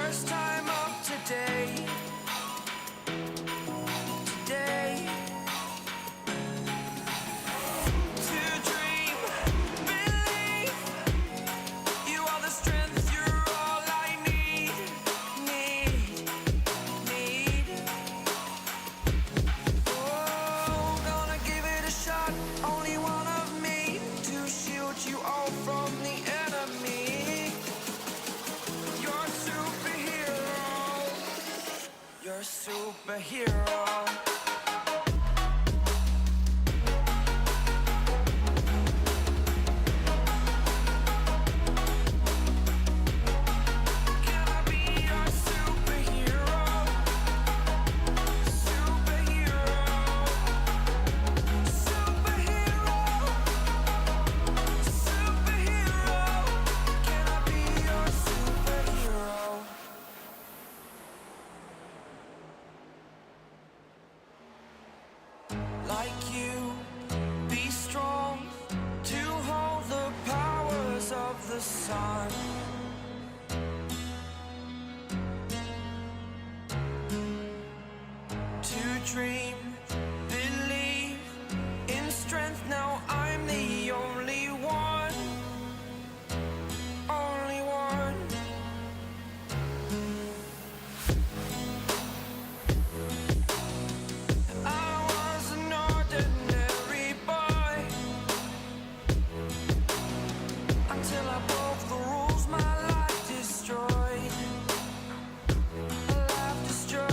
first time of today. Today. To dream, believe. You are the strength, you're all I need. Oh, gonna give it a shot. Only one of me to shield you all from the enemy. You're a superhero. You're a superhero. Like you, be strong to hold the powers of the sun. To dream, believe in strength. Now I'm the only one, only one. Until I broke the rules, my life destroyed. A life destroyed.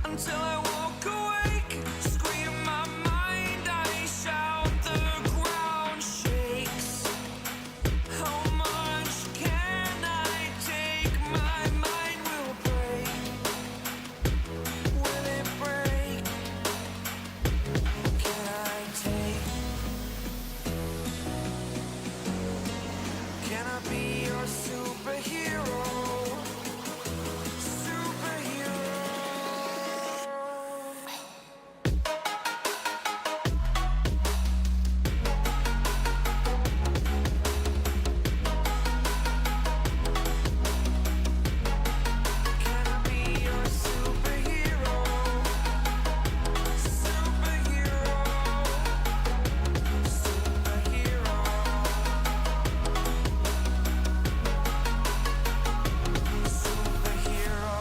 Until I woke awake, scream my mind, I shout, the ground shakes. How much can I take? My mind will break. Will it break? Can I take? Can I be your superhero? Superhero. Can I be your superhero? Superhero. Superhero.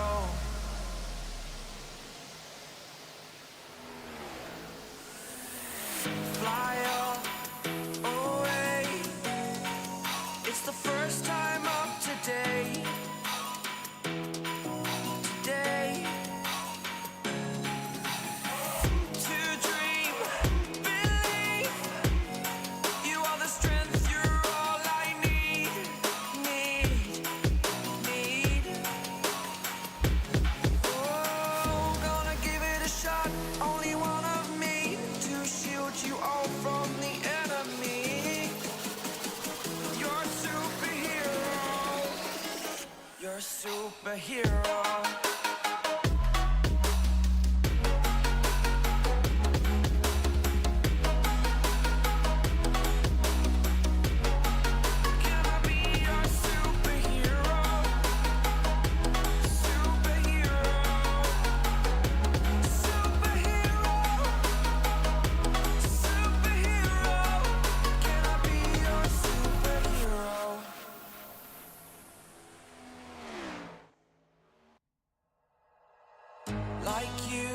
Fly away. It's the first time of today. Today. To dream, believe. You are the strength, you're all I need. Oh, gonna give it a shot. Only one of me to shield you all from the enemy. You're a superhero. You're a superhero. Can I be your superhero? Superhero. Superhero. Superhero. Can I be your superhero? Like you,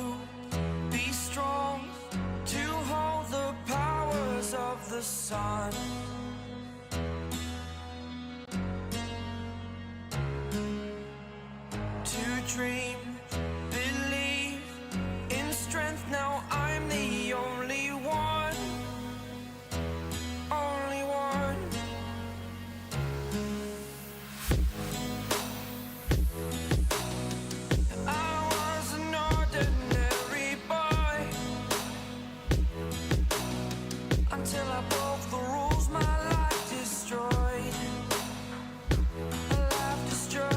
be strong to hold the powers of the sun. To dream, believe in strength. Now I'm the only one, only one. I was an ordinary boy until I broke the rules, my life destroyed. A life destroyed.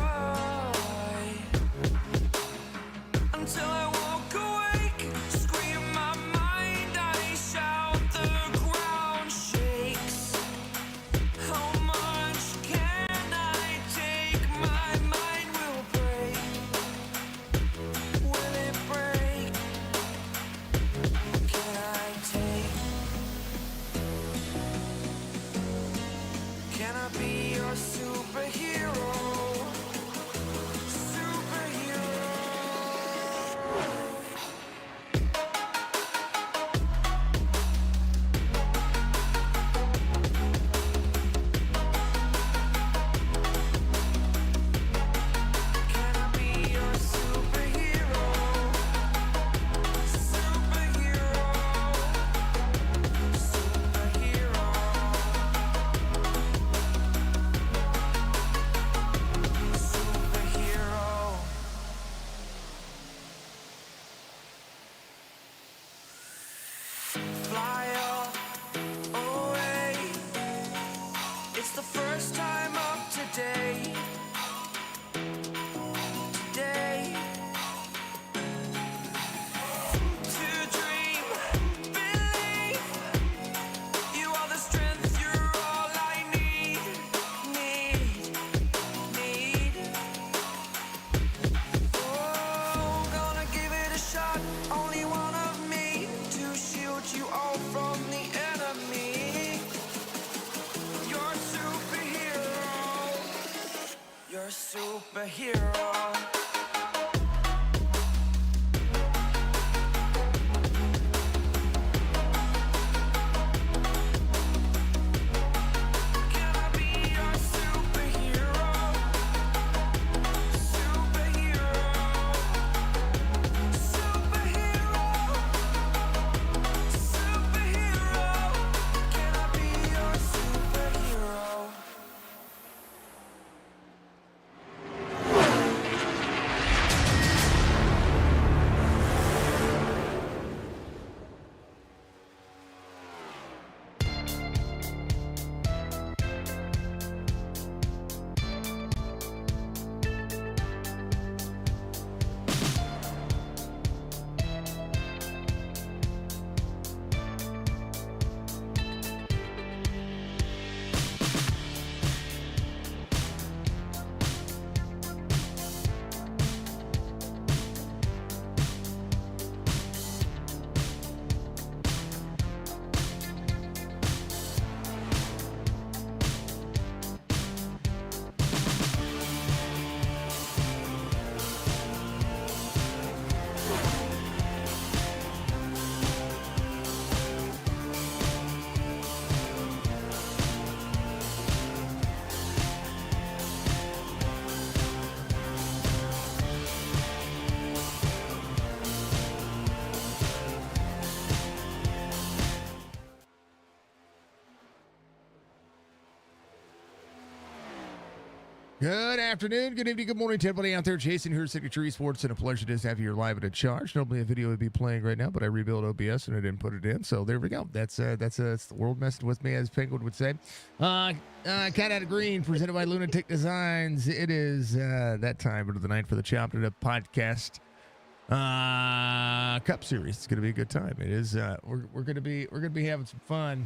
You're a superhero. Good afternoon, good evening, good morning to everybody out there. Jason here, Signature Esports, and a pleasure to have you live at a charge. Normally a video would be playing right now, but I rebuilt OBS and I didn't put it in, so there we go. That's the world messing with me, as Penguin would say. Cat Out of Green, presented by Lunatic Designs. It is that time of the night for the Chopp'N podcast Cup Series. It's gonna be a good time. It is. We're gonna be having some fun.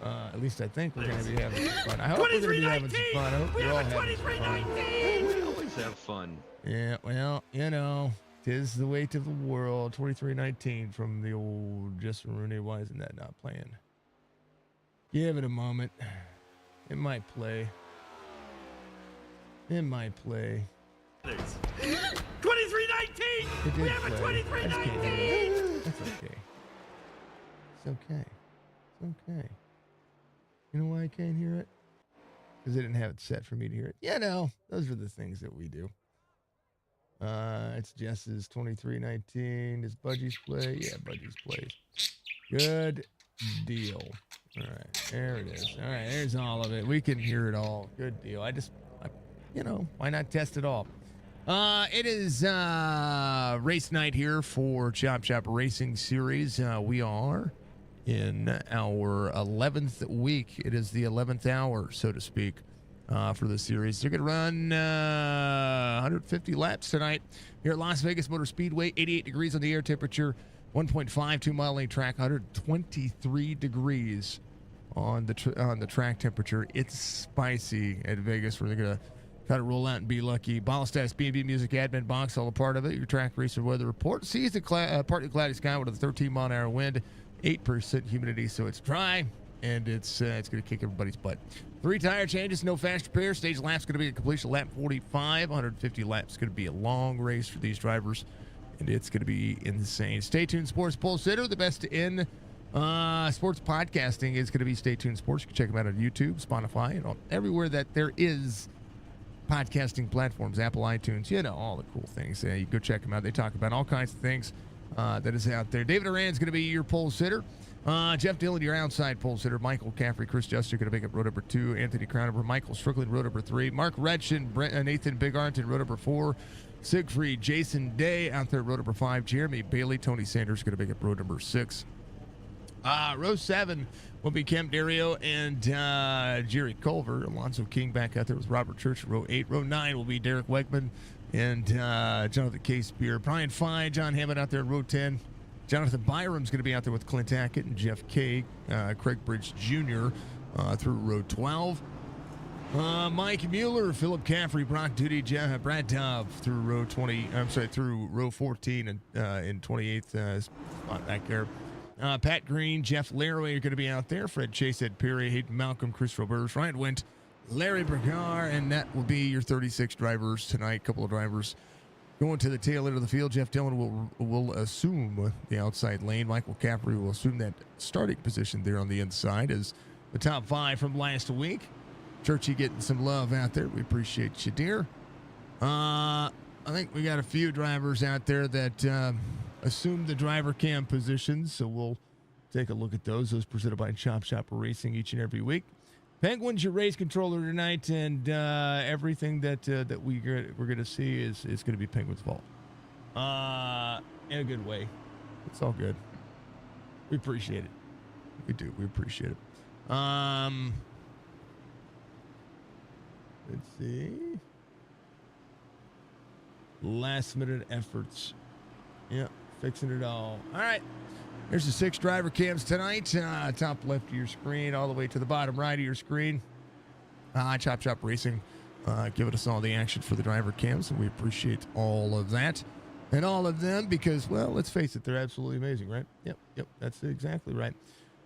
At least I think we're going to be having some fun. I hope we're going to be having some fun. I hope we're all having some fun. We always have fun. Yeah, well, you know, 'tis the weight of the world. 2319 from the old Justin Rooney. Why isn't that not playing? Give it a moment. It might play. It might play. 2319! We have a 2319! That's okay. It's okay. It's okay. You know why I can't hear it? Because they didn't have it set for me to hear it. Yeah, no, those are the things that we do. It's Jess's 2319. Does Budgies play? Yeah, Budgies plays. Good deal. All right, there it is. All right, there's all of it. We can hear it all. Good deal. Why not test it all? It is race night here for Chop Racing Series. We are in our 11th week. It is the 11th hour, so to speak, for the series. They're going to run 150 laps tonight here at Las Vegas Motor Speedway. 88 degrees on the air temperature, 1.52 mile lane track, 123 degrees on the track temperature. It's spicy at Vegas, where they're going to try to roll out and be lucky. Ball stats, B&B Music Admin Box, all a part of it. Your track racer weather report. Sees the partly cloudy sky with a 13-mile-an-hour wind. 8% humidity, so it's dry, and it's going to kick everybody's butt. 3 tire changes, no fast repair. Stage lap's going to be a completion lap 45. 150 laps. Going to be a long race for these drivers, and it's going to be insane. Stay tuned, Sports Pulse Sitter, the best in sports podcasting is going to be Stay Tuned Sports. You can check them out on YouTube, Spotify, and everywhere that there is podcasting platforms, Apple, iTunes, all the cool things. You can go check them out. They talk about all kinds of things that is out there. David Aran's going to be your pole sitter. Jeff Dillon, your outside pole sitter. Michael Caffrey, Chris Juster going to make up row number 2. Anthony Crownover, Michael Strickland, row number 3. Mark Retchen, Nathan Big Arnton, row number 4. Siegfried, Jason Day out there, row number 5. Jeremy Bailey, Tony Sanders going to make up row number 6. Row 7 will be Cam Dario and Jerry Culver. Alonzo King back out there with Robert Church, row 8. Row 9 will be Derek Wegman and Jonathan K. Spear. Brian Fye, John Hammond out there in row 10. Jonathan Byram's going to be out there with Clint Hackett and Jeff K. Craig Bridge Jr. Through row 12. Mike Mueller, Philip Caffrey, Brock Duty, Brad Dove through row 20. Through row 14 and in 28th spot back there. Pat Green, Jeff Laraway are going to be out there. Fred Chase, Ed Perry, Hayden Malcolm, Chris Roberts, Ryan Wendt, Larry Bergar, and that will be your 36 drivers tonight. Couple of drivers going to the tail end of the field. Jeff Dillon will assume the outside lane. Michael Capri will assume that starting position there on the inside as the top 5 from last week. Churchy getting some love out there. We appreciate you, dear. I think we got a few drivers out there that assume the driver cam positions, so we'll take a look at those. Those presented by Chop Shop Racing each and every week. Penguin's your race controller tonight, and everything that we're going to see is going to be Penguin's fault. In a good way. It's all good. We appreciate it. We do. We appreciate it. Let's see. Last minute efforts. Yep, fixing it all. All right. There's the 6 driver cams tonight. Top left of your screen, all the way to the bottom right of your screen. Chop Shop Racing giving us all the action for the driver cams, and we appreciate all of that. And all of them because, well, let's face it, they're absolutely amazing, right? Yep, that's exactly right.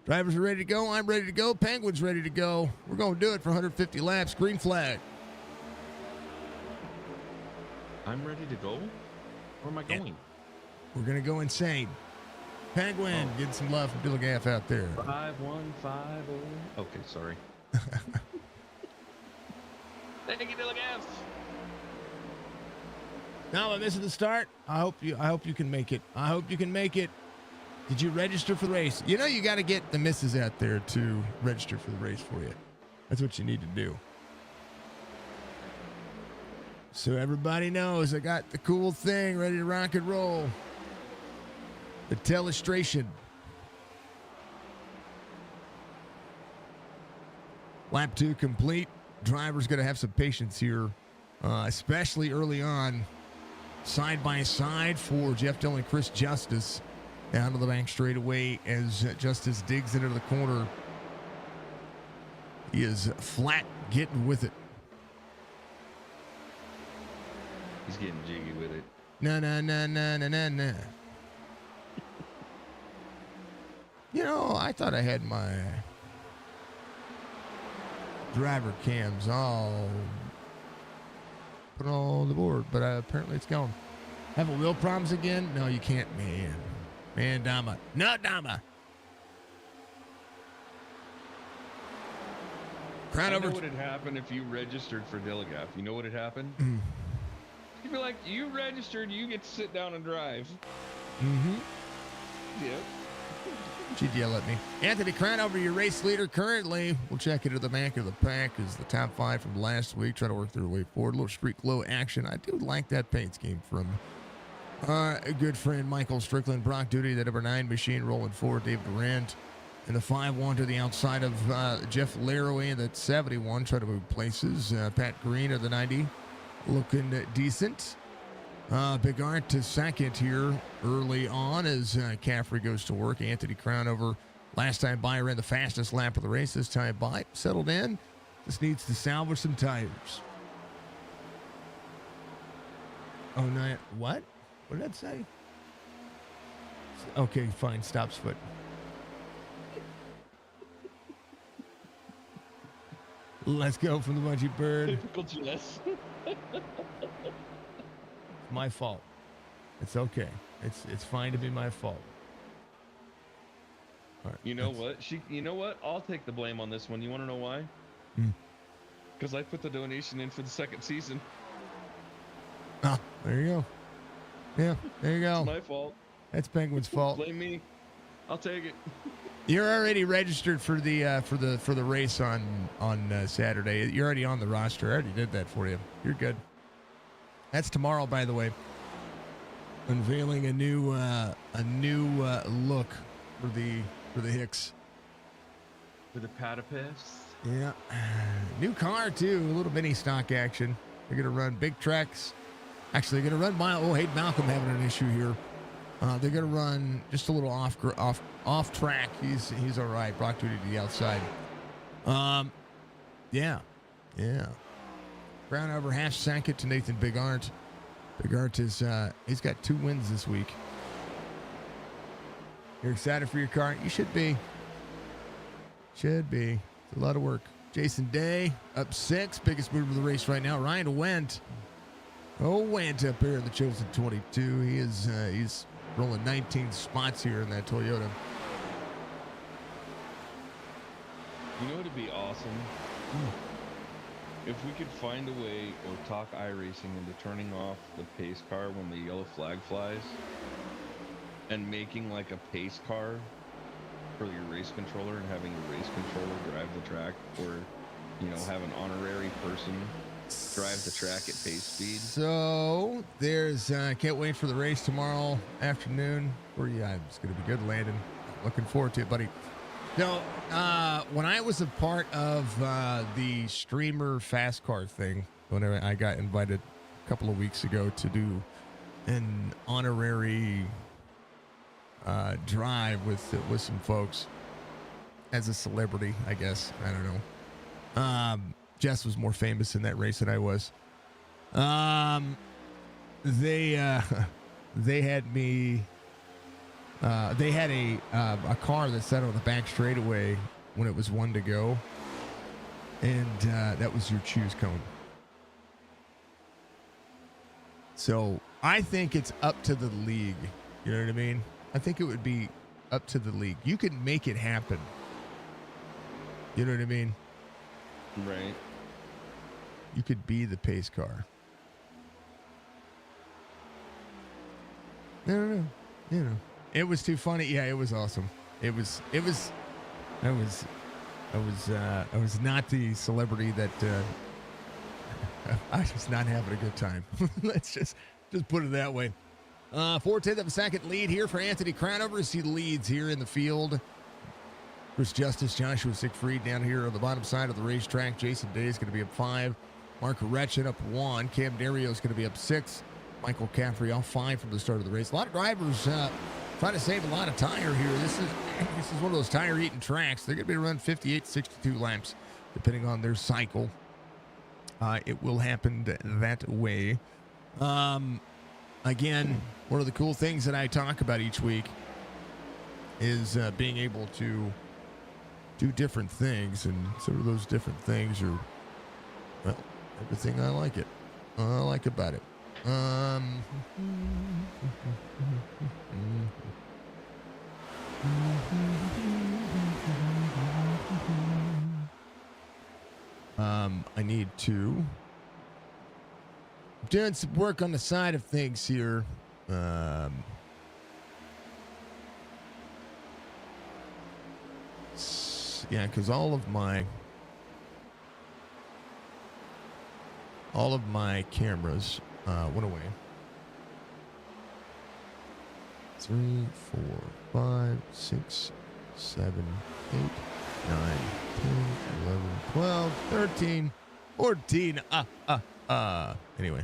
Drivers are ready to go. I'm ready to go. Penguin's ready to go. We're going to do it for 150 laps. Green flag. I'm ready to go? Where am I going? We're going to go insane. Penguin, getting some love from Dilligaff out there. 5150. Okay, sorry. Thank you, Dilligaff. Now I'm missing the start. I hope you can make it. I hope you can make it. Did you register for the race? You know you got to get the missus out there to register for the race for you. That's what you need to do. So everybody knows I got the cool thing ready to rock and roll. The telestration. Lap 2 complete. Driver's going to have some patience here, especially early on. Side by side for Jeff Dillon and Chris Justice. Down to the back straightaway as Justice digs into the corner. He is flat getting with it. He's getting jiggy with it. No. You know, I thought I had my driver cams all put on the board, but apparently it's gone. Having wheel problems again? No, you can't, man. Man, Dama. No, Dama. I know what had happened if you registered for Dilligaff. You know what had happened? You'd be like, you registered, you get to sit down and drive. Mm-hmm. Yep. She'd yell at me. Anthony Crownover, your race leader currently. We'll check into the back of the pack as the top 5 from last week. Try to work their way forward. A little street glow action. I do like that paint scheme from a good friend Michael Strickland. Brock Duty, the number 9 machine rolling forward. Dave Durant and the 5-1 to the outside of Jeff Laraway in that 71. Try to move places. Pat Green of the 90 looking decent. Big Art to second here early on as Caffrey goes to work. Anthony Crownover, last time by, ran the fastest lap of the race. This time by, settled in. Just needs to salvage some tires. Oh, no. What? What did that say? Okay, fine. Stops foot. Let's go from the Munchie Bird. Typical Jess. My fault. It's okay. It's fine to be my fault. All right, you know what? You know what? I'll take the blame on this one. You want to know why? Because I put the donation in for the second season. Ah, there you go. Yeah, there you go. It's my fault. That's Penguin's fault. Blame me. I'll take it. You're already registered for the race on Saturday. You're already on the roster. I already did that for you. You're good. That's tomorrow, by the way. Unveiling a new look for the Hicks. For the Patapifs. Yeah, new car too. A little mini stock action. They're gonna run big tracks. Actually, they're gonna run mile. Oh, hey, Malcolm having an issue here. They're gonna run just a little off track. He's all right. Brock Duty to the outside. Yeah. Brown over half second to Nathan Bigart. Bigart is he's got 2 wins this week. You're excited for your car? You should be. Should be. It's a lot of work. Jason Day up 6. Biggest mover of the race right now. Ryan Wendt. Wendt up here in the Chosen 22. He's rolling 19 spots here in that Toyota. You know, it'd be awesome if we could find a way or talk iRacing into turning off the pace car when the yellow flag flies and making like a pace car for your race controller and having your race controller drive the track, or, you know, have an honorary person drive the track at pace speed. So there's can't wait for the race tomorrow afternoon. It's going to be good, Landon. Looking forward to it, buddy. No, when I was a part of the streamer fast car thing, whenever I got invited a couple of weeks ago to do an honorary drive with some folks as a celebrity, I guess. I don't know. Jess was more famous in that race than I was. They had me. They had a car that sat on the back straightaway when it was 1 to go, and that was your choose cone. So I think it's up to the league. You know what I mean? I think it would be up to the league. You can make it happen. You know what I mean? Right. You could be the pace car. I don't know. You know. It was too funny. Yeah, it was awesome. I was not the celebrity that I was not having a good time. Let's just put it that way. 4/10 of a second lead here for Anthony Crownover as he leads here in the field. Chris Justice, Joshua Siegfried down here on the bottom side of the racetrack. Jason Day is going to be up 5. Mark Retchen up 1. Cam Dario is going to be up 6. Michael Caffrey off 5 from the start of the race. A lot of drivers trying to save a lot of tire here. This is one of those tire-eating tracks. They're going to be around 58 to 62 laps, depending on their cycle. It will happen that way. Again, one of the cool things that I talk about each week is being able to do different things, and some of those different things are, well, everything I like about it. I need to doing some work on the side of things here. Yeah, because all of my cameras went away. 3, 4, 5, 6, 7, 8, 9, 10, 11, 12, 13, 14. Anyway.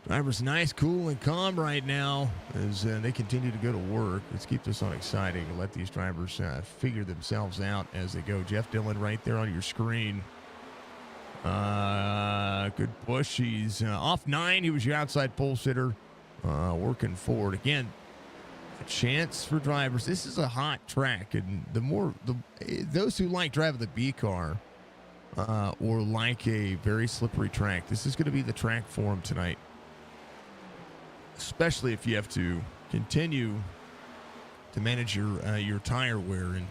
Driver's nice, cool, and calm right now as they continue to go to work. Let's keep this on exciting and let these drivers figure themselves out as they go. Jeff Dillon right there on your screen. Good push. He's off 9. He was your outside pole sitter, working forward. Again, a chance for drivers. This is a hot track, and those who like driving the B car or like a very slippery track, this is going to be the track for them tonight. Especially if you have to continue to manage your tire wear and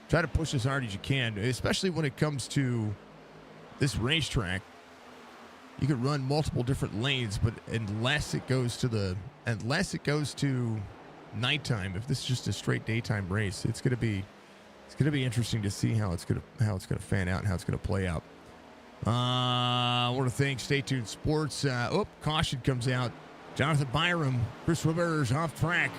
try to push as hard as you can, especially when it comes to this racetrack. You can run multiple different lanes, but unless it goes to nighttime, if this is just a straight daytime race, it's going to be interesting to see how it's going to fan out and how it's going to play out. I want to thank Stay Tuned Sports. Caution comes out. Jonathan Byram, Chris Roberts off track.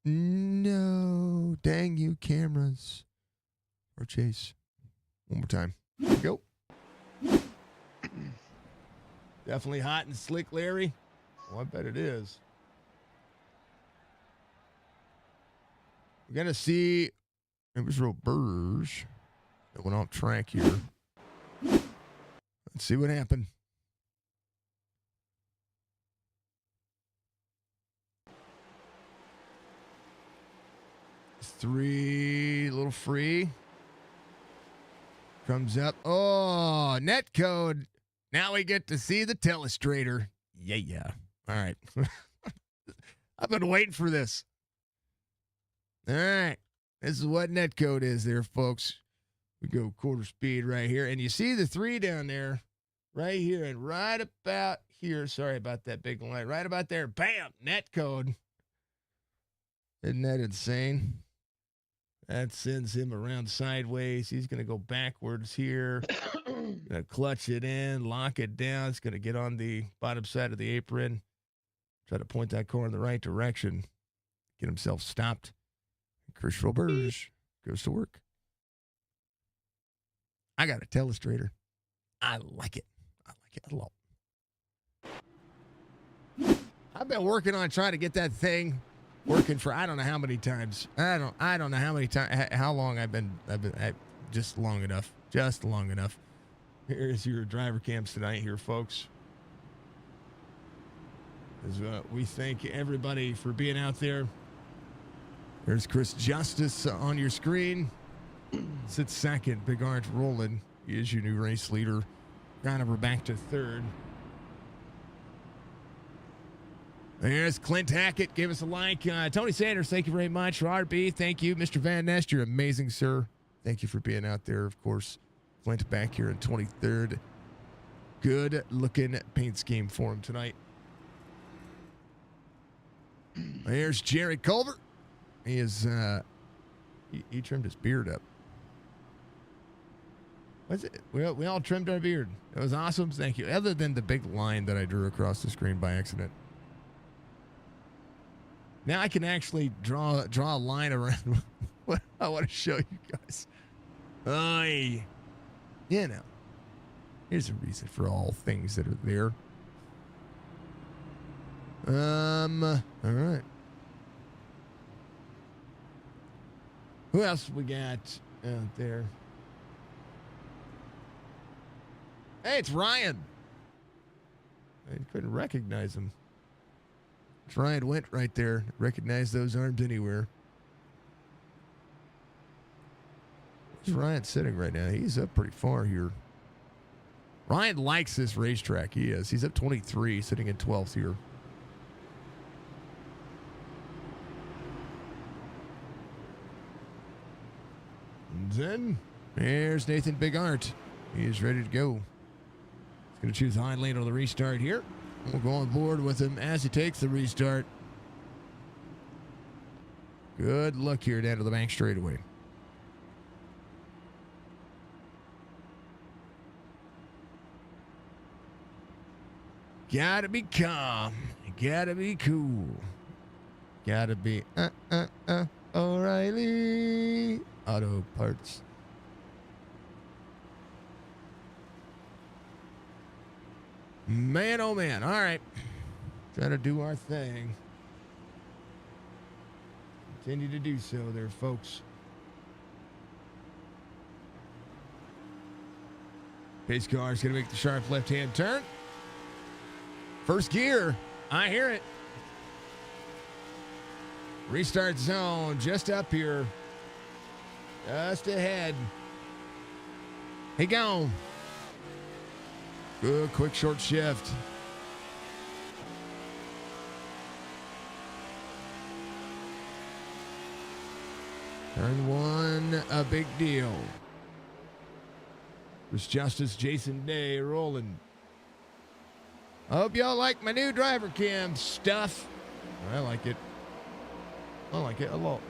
No, dang you cameras. Or Chase. One more time. Here we go. Definitely hot and slick, Larry. Oh, I bet it is. We're going to see. It was Roberts that went off track here. Let's see what happened. 3, a little free. Comes up. Oh, net code. Now we get to see the telestrator. Yeah. All right. I've been waiting for this. All right. This is what net code is there, folks. We go quarter speed right here. And you see the 3 down there, right here, and right about here. Sorry about that big line. Right about there. Bam! Net code. Isn't that insane? That sends him around sideways. He's going to go backwards here. Going to clutch it in, lock it down. It's going to get on the bottom side of the apron. Try to point that car in the right direction. Get himself stopped. Chris Roberge goes to work. I got a telestrator. I like it. I like it a lot. I've been working on trying to get that thing working for I don't know how many times. I don't know how many times. How long I've been just long enough. Just long enough. Here's your driver cams tonight, here, folks. As we thank everybody for being out there. There's Chris Justice on your screen. Sits second. Big Orange rolling. He is your new race leader. Conover back to third. There's Clint Hackett. Give us a like. Tony Sanders, thank you very much. RB, thank you. Mr. Van Nest, you're amazing, sir. Thank you for being out there. Of course, Clint back here in 23rd. Good looking paint scheme for him tonight. There's Jerry Culver. He is, he trimmed his beard up. What's it? We all trimmed our beard. It was awesome. Thank you. Other than the big line that I drew across the screen by accident. Now I can actually draw a line around what I want to show you guys. You know, here's a reason for all things that are there. All right. Who else we got out there? Hey, it's Ryan. I couldn't recognize him. It's Ryan Went right there. Recognize those arms anywhere. Where's Ryan sitting right now? He's up pretty far here. Ryan likes this racetrack. He is. He's up 23, sitting in 12th here. And then there's Nathan Big Art. He is ready to go. He's going to choose high lane on the restart here. We'll go on board with him as he takes the restart. Good luck here down to the bank straightaway. Gotta be calm. Gotta be cool. Gotta be O'Reilly Auto Parts. Man, oh man. All right. Trying to do our thing. Continue to do so there, folks. Pace car is going to make the sharp left-hand turn. First gear. I hear it. Restart zone just up here. Just ahead. He gone. Good, quick, short shift. Turn one, a big deal. There's Justice Jason Day rolling. I hope y'all like my new driver cam stuff. I like it. I like it a lot.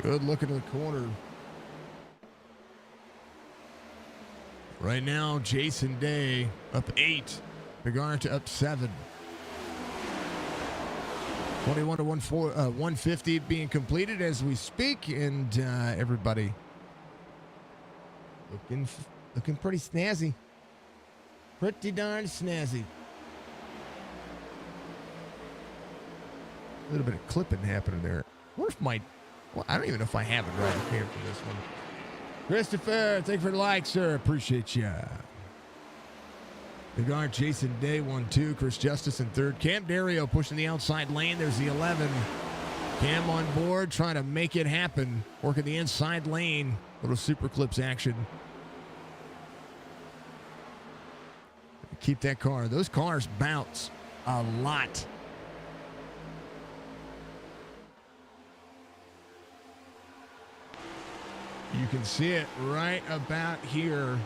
Good look into the corner. Right now, Jason Day up 8. Bigart up 7. 21 to 150 being completed as we speak, and everybody looking pretty snazzy. Pretty darn snazzy. A little bit of clipping happening there. What if I don't even know if I have it right here for this one. Christopher, thank you for the like, sir. Appreciate ya. Big Art, Jason Day, 1-2. Chris Justice in third. Cam Dario pushing the outside lane. There's the 11. Cam on board, trying to make it happen. Working the inside lane. Little Super Clips action. Keep that car. Those cars bounce a lot. You can see it right about here.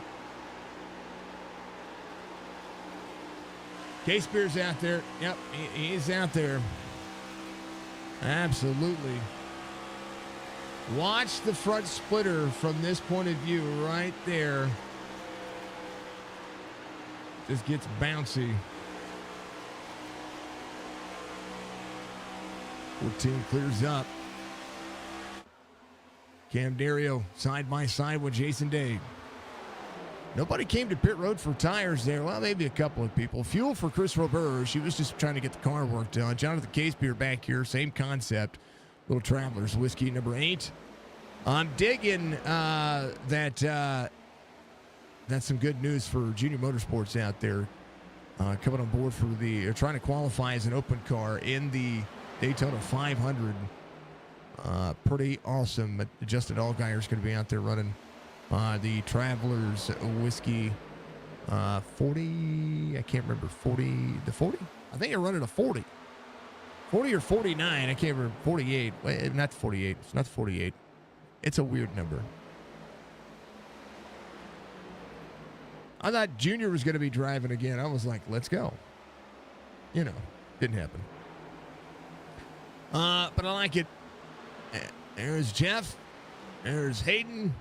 Case Spears out there. Yep, he's out there. Absolutely. Watch the front splitter from this point of view right there. Just gets bouncy. 14 clears up. Cam Dario side by side with Jason Day. Nobody came to pit road for tires there. Well, maybe a couple of people. Fuel for Chris Robert. She was just trying to get the car worked on. Jonathan Casebeer back here. Same concept. Little Travelers Whiskey number 8. I'm digging that's some good news for Junior Motorsports out there. Coming on board for the trying to qualify as an open car in the Daytona 500. Pretty awesome. Justin Allgaier is going to be out there running the Travelers Whiskey 40. I can't remember. 40. The 40? I think they're running a 40. 40 or 49. I can't remember. 48. Wait, not 48. It's not 48. It's a weird number. I thought Junior was going to be driving again. I was like, let's go. You know, didn't happen. But I like it. There's Jeff. There's Hayden.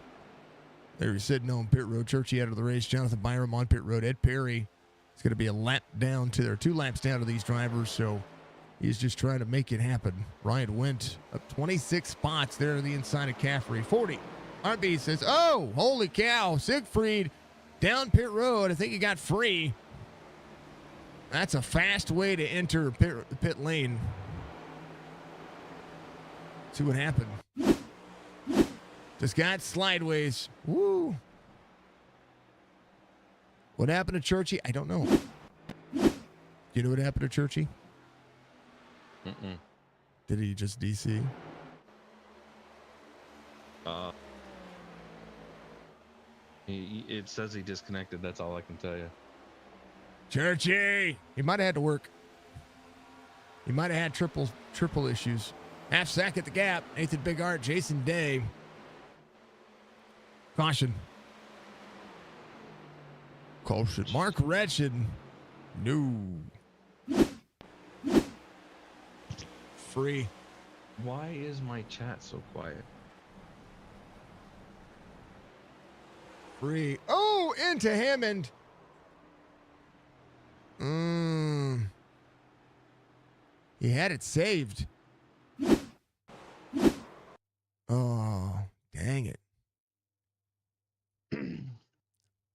There's sitting on pit road. Churchy out of the race. Jonathan Byram on pit road. Ed Perry. It's going to be a lap down to there. 2 laps down to these drivers. So he's just trying to make it happen. Ryan went up 26 spots there on the inside of Caffrey. 40. RB says, oh, holy cow. Siegfried down pit road. I think he got free. That's a fast way to enter pit lane. See what happened. Just got slideways. Woo. What happened to Churchy? I don't know. Do you know what happened to Churchy? Did he just DC? It says he disconnected. That's all I can tell you. Churchy! He might have had to work. He might have had triple issues. Half sack at the gap. Nathan Big Art, Jason Day. Caution. Caution. Mark Retchin. No. Free. Why is my chat so quiet? Free. Oh, into Hammond. He had it saved. Oh, dang it.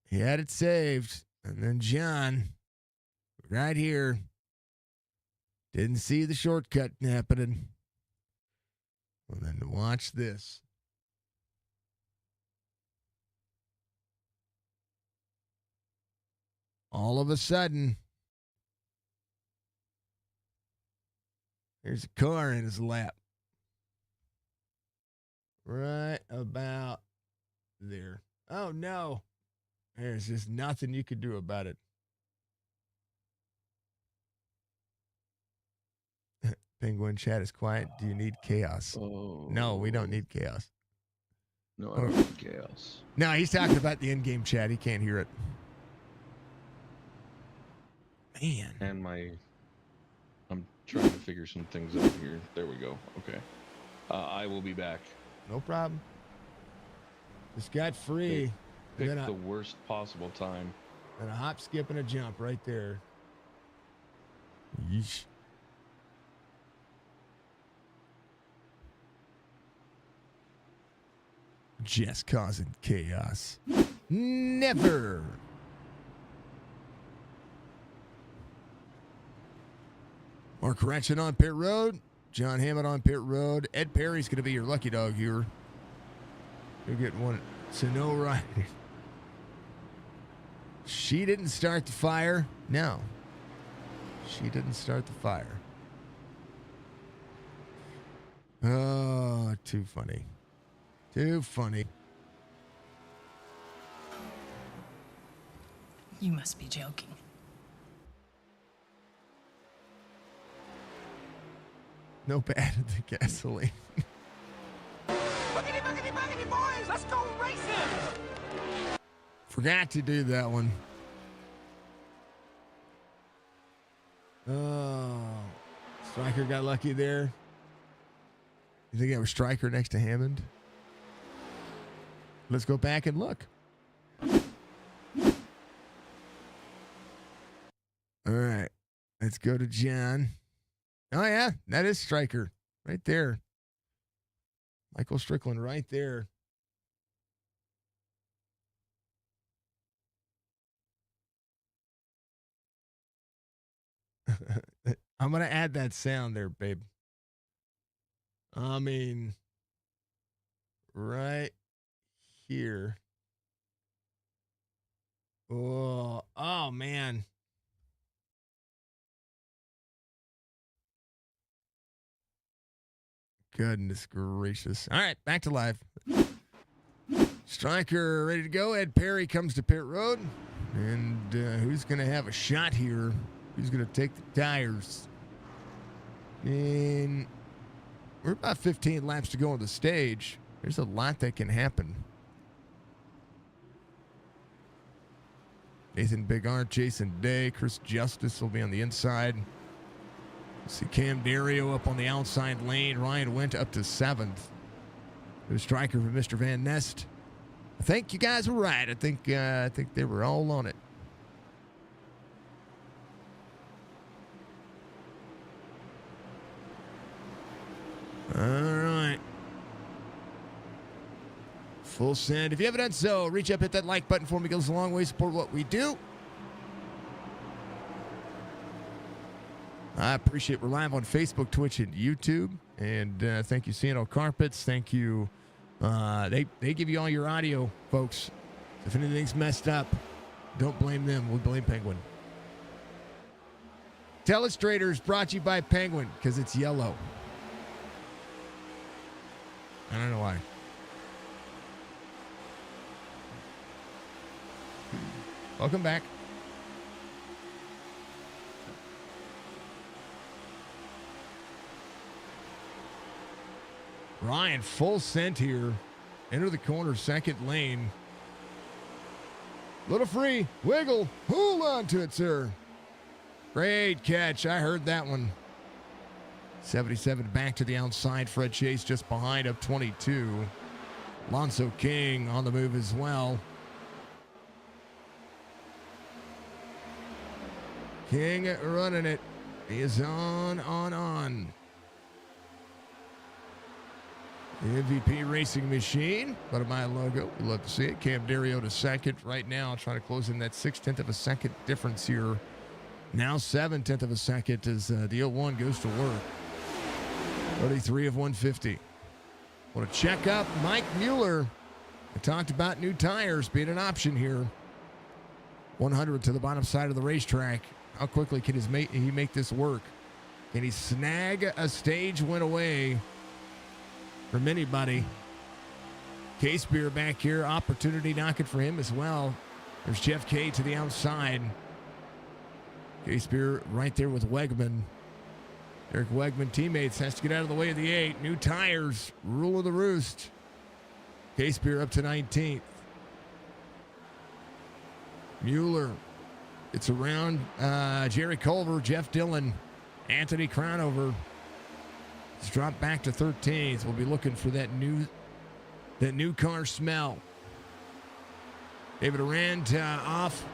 He had it saved. And then John, right here, didn't see the shortcut happening. Well, then watch this. All of a sudden, there's a car in his lap. Right about there. Oh, no. There's just nothing you could do about it. Penguin chat is quiet. Do you need chaos? Oh. No, we don't need chaos. No, I don't need chaos. No, he's talking about the in-game chat. He can't hear it. Man. And I'm trying to figure some things out here. There we go. Okay. I will be back. No problem. Just got free. Pick the worst possible time. And a hop, skip, and a jump right there. Yeesh. Just causing chaos. Never. Mark Ratchet on pit road. John Hammond on pit road. Ed Perry's going to be your lucky dog here. You'll get one. So no riding. She didn't start the fire. No. She didn't start the fire. Oh, too funny. Too funny. You must be joking. No bad at the gasoline. Boogity, boogity, boogity, boys! Let's go racing! Forgot to do that one. Oh. Stryker got lucky there. You think that was Stryker next to Hammond? Let's go back and look. All right. Let's go to John. Oh, yeah. That is Stryker right there. Michael Strickland right there. I'm going to add that sound there, babe. I mean, right here. Oh man. Goodness gracious. All right, back to live. Stryker ready to go. Ed Perry comes to pit road. And who's going to have a shot here? Who's going to take the tires? And we're about 15 laps to go on the stage. There's a lot that can happen. Nathan Bigart, Jason Day, Chris Justice will be on the inside. See Cam Dario up on the outside lane. Ryan went up to 7th. The striker for Mr. Van Nest. I think you guys were right. I think they were all on it. All right. Full send. If you haven't done so, reach up, hit that like button for me. It goes a long way. Support what we do. I appreciate we're live on Facebook, Twitch, and YouTube. And thank you, CNO Carpets. Thank you. They give you all your audio, folks. If anything's messed up, don't blame them. We blame Penguin. Telestrators brought to you by Penguin because it's yellow. I don't know why. Welcome back. Ryan, full sent here. Enter the corner, second lane. Little free. Wiggle. Hold on to it, sir. Great catch. I heard that one. 77 back to the outside. Fred Chase just behind up 22. Alonso King on the move as well. King running it. He is on. The MVP racing machine. Bottom my logo. We love to see it. Cam Dario to second right now. Trying to close in that 0.6 of a second difference here. Now 0.7 of a second as the 01 goes to work. 33 of 150. Want to check up Mike Mueller. I talked about new tires being an option here. 100 to the bottom side of the racetrack. How quickly can he make this work? Can he snag a stage win away from anybody? Case Beer back here. Opportunity knocking for him as well. There's Jeff K to the outside. Case Beer right there with Wegman. Eric Wegman, teammates, has to get out of the way of the 8. New tires, rule of the roost. Case Beer up to 19th. Mueller. It's around Jerry Culver, Jeff Dillon, Anthony Crownover. It's dropped back to 13th. We'll be looking for that new car smell. David Arand off.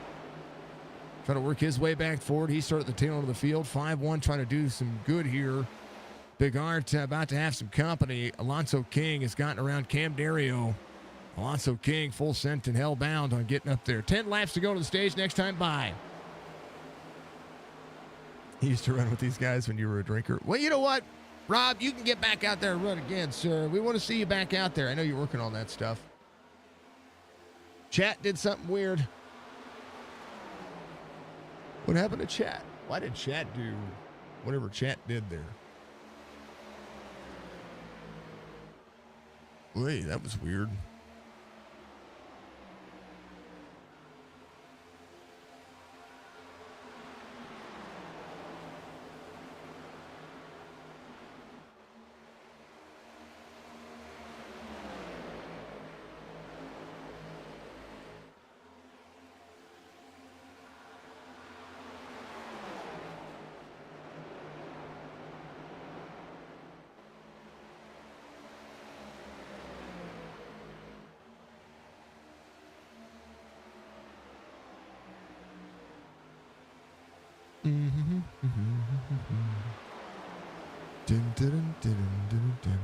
Trying to work his way back forward. He started at the tail end of the field. 5-1 trying to do some good here. Big Art about to have some company. Alonso King has gotten around Cam Dario. Alonso King full sent and hellbound on getting up there. 10 laps to go to the stage. Next time, bye. He used to run with these guys when you were a drinker. Well, you know what? Rob, you can get back out there and run again, sir. We want to see you back out there. I know you're working on that stuff. Chat did something weird. What happened to chat? Why did chat do whatever chat did there? Wait, that was weird. Dun, dun, dun, dun, dun, dun.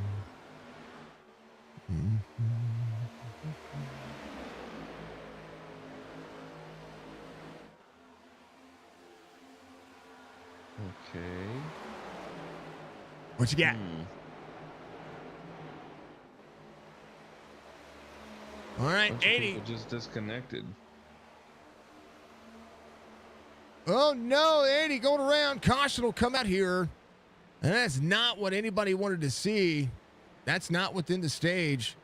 Okay. What you got? All right, Bunch of 80. people just disconnected. Oh no, 80 going around. Caution will come out here. And that's not what anybody wanted to see. That's not within the stage.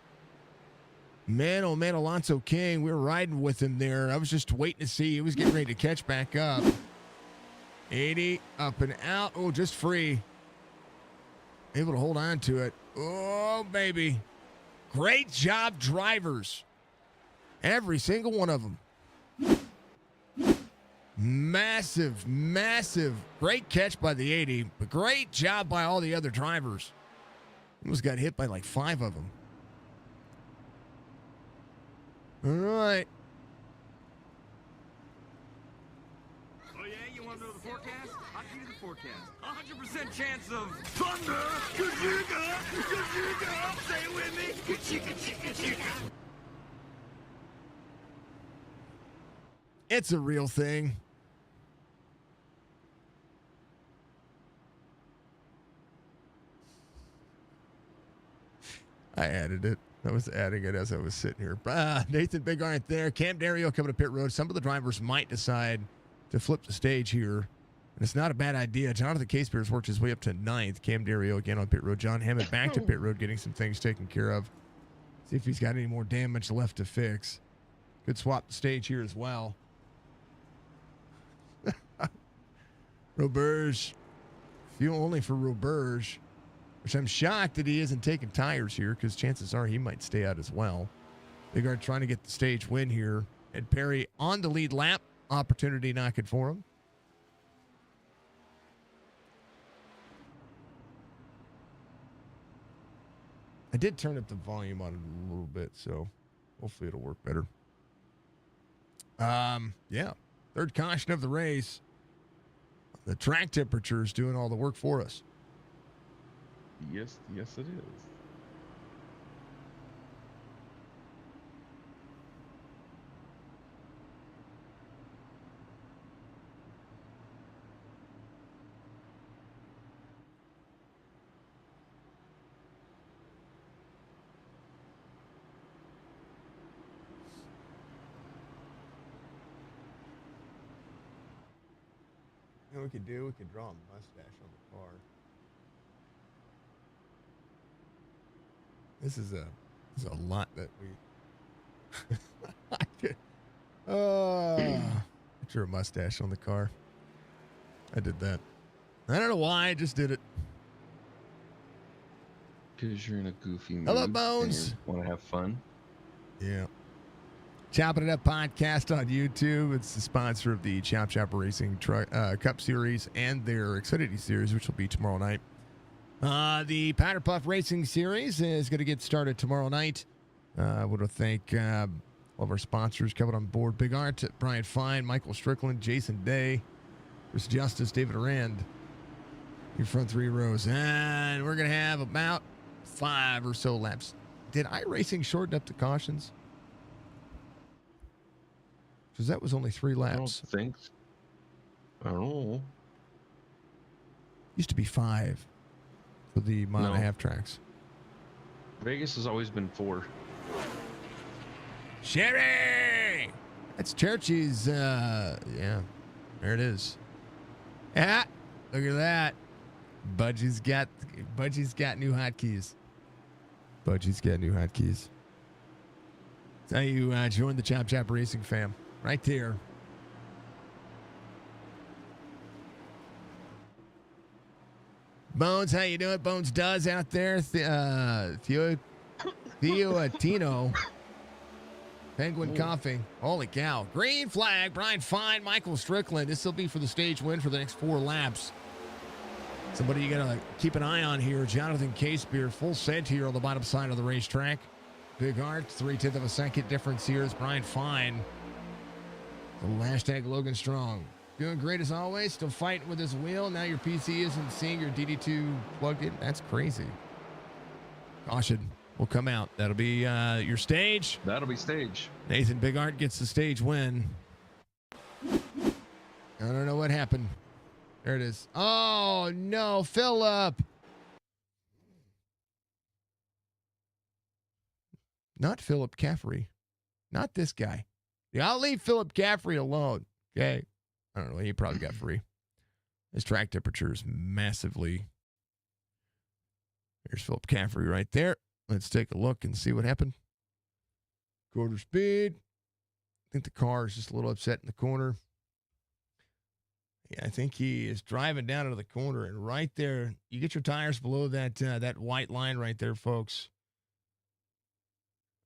Man, oh man, Alonso King, we were riding with him there. I was just waiting to see. He was getting ready to catch back up. 80 up and out. Oh, just free. Able to hold on to it. Oh, baby. Great job, drivers. Every single one of them. Massive, massive. Great catch by the 80, but great job by all the other drivers. Almost got hit by like 5 of them. All right. Oh yeah, you want to know the forecast? I'll give you the forecast. 100% chance of thunder. Kajika, kajika. Say it with me. Kachika, chika, chika. It's a real thing. I added it. I was adding it as I was sitting here. Nathan Big aren't there. Cam Dario coming to pit road. Some of the drivers might decide to flip the stage here. And it's not a bad idea. Jonathan Casebeers worked his way up to 9th. Cam Dario again on pit road. John Hammond back to pit road, getting some things taken care of. See if he's got any more damage left to fix. Could swap the stage here as well. Roberge. Fuel only for Roberge. Which I'm shocked that he isn't taking tires here, because chances are he might stay out as well. Bigard trying to get the stage win here. And Perry on the lead lap. Opportunity knocking for him. I did turn up the volume on it a little bit, so hopefully it'll work better. Yeah. Third caution of the race. The track temperature is doing all the work for us. Yes, yes, it is. You know what we could do? We could draw a mustache on the car. This is a lot that we. I drew a mustache on the car. I did that. I don't know why. I just did it. Because you're in a goofy mood. Hello, Bones. Want to have fun? Yeah. Chopping It Up podcast on YouTube. It's the sponsor of the Chop Chop Racing Cup Series and their Xfinity Series, which will be tomorrow night. The Powder Puff Racing Series is going to get started tomorrow night. I want to thank all of our sponsors coming on board. Big Art, Brian Fine, Michael Strickland, Jason Day, Chris Justice, David Arand. Your front 3 rows. And we're going to have about 5 or so laps. Did iRacing shorten up the cautions? Because that was only 3 laps. I don't think. I don't know. Used to be 5 for the mile and a half tracks. Vegas has always been 4. Sherry! That's Churchy's, yeah. There it is. Ah, look at that. Budgie's got new hotkeys. Budgie's got new hotkeys. That's how you join the Chop Racing fam. Right there. Bones, how you doing? Bones does out there. Theo Atino. Penguin coughing. Holy cow. Green flag. Brian Fine. Michael Strickland. This will be for the stage win for the next 4 laps. Somebody you got to keep an eye on here. Jonathan Casebeer. Full set here on the bottom side of the racetrack. Big Art. 0.3 of a second difference here is Brian Fine. So hashtag Logan Strong. Doing great as always. Still fighting with this wheel. Now your PC isn't seeing your DD2 plugged in. That's crazy. Caution will come out. That'll be your stage. That'll be stage. Nathan Big Art gets the stage win. I don't know what happened. There it is. Oh, no. Phillip. Not Philip Caffrey. Not this guy. Yeah, I'll leave Philip Caffrey alone. Okay. I don't know. He probably got free. His track temperature is massively. There's Philip Caffrey right there. Let's take a look and see what happened. Quarter speed. I think the car is just a little upset in the corner. Yeah, I think he is driving down into the corner, and right there, you get your tires below that white line right there, folks.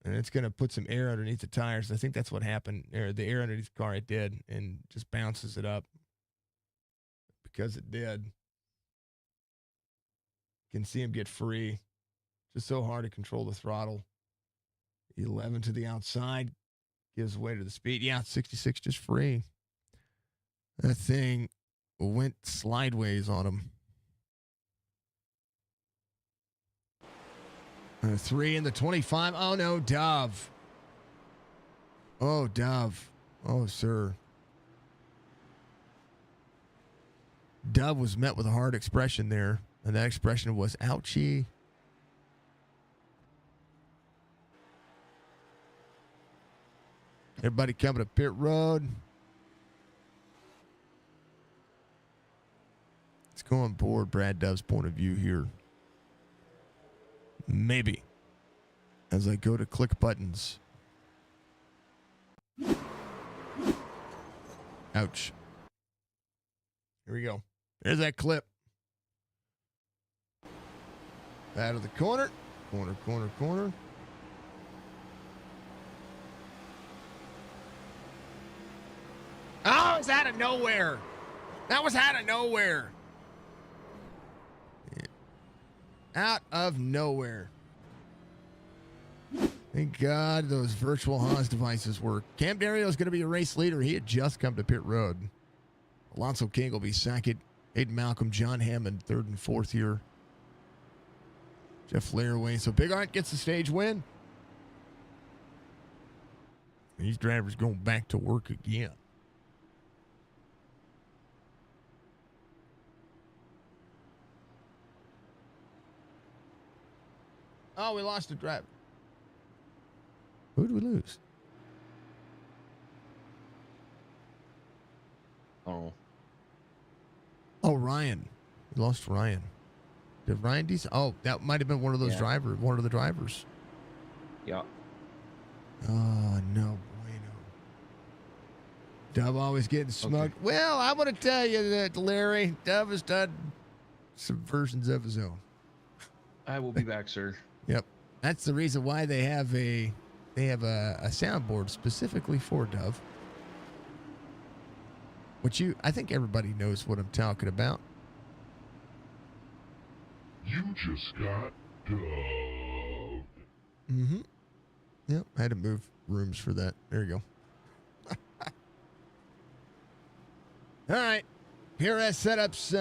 And it's going to put some air underneath the tires. I think that's what happened. The air underneath the car, it did, and just bounces it up. Because it did. You can see him get free. Just so hard to control the throttle. 11 to the outside. Gives way to the speed. Yeah, 66 just free. That thing went slideways on him. 3 in the 25. Oh, no, Dove. Oh, Dove. Oh, sir. Dove was met with a hard expression there, and that expression was ouchie. Everybody coming to pit road. Let's go on board Brad Dove's point of view here. Maybe. As I go to click buttons. Ouch. Here we go. There's that clip. Out of the corner. Corner, corner, corner. Oh, it's out of nowhere. That was out of nowhere. Out of nowhere. Thank God those virtual Haas devices work. Cam Dario is going to be a race leader. He had just come to pit road. Alonso King will be second. Aiden Malcolm, John Hammond, 3rd and 4th here. Jeff Flair away. So Big Art gets the stage win. These drivers going back to work again. Oh, we lost a driver. Who did we lose? Oh. Oh, Ryan. We lost Ryan. Did Ryan Oh, that might have been one of those drivers. One of the drivers. Yeah. Oh, no bueno. Dove always getting smoked. Okay. Well, I want to tell you that, Larry, Dove has done some versions of his own. I will be back, sir. Yep. That's the reason why they have a soundboard specifically for Dove. Which I think everybody knows what I'm talking about. You just got dubbed. Mm-hmm. Yep. I had to move rooms for that. There you go. All right. PRS Setups,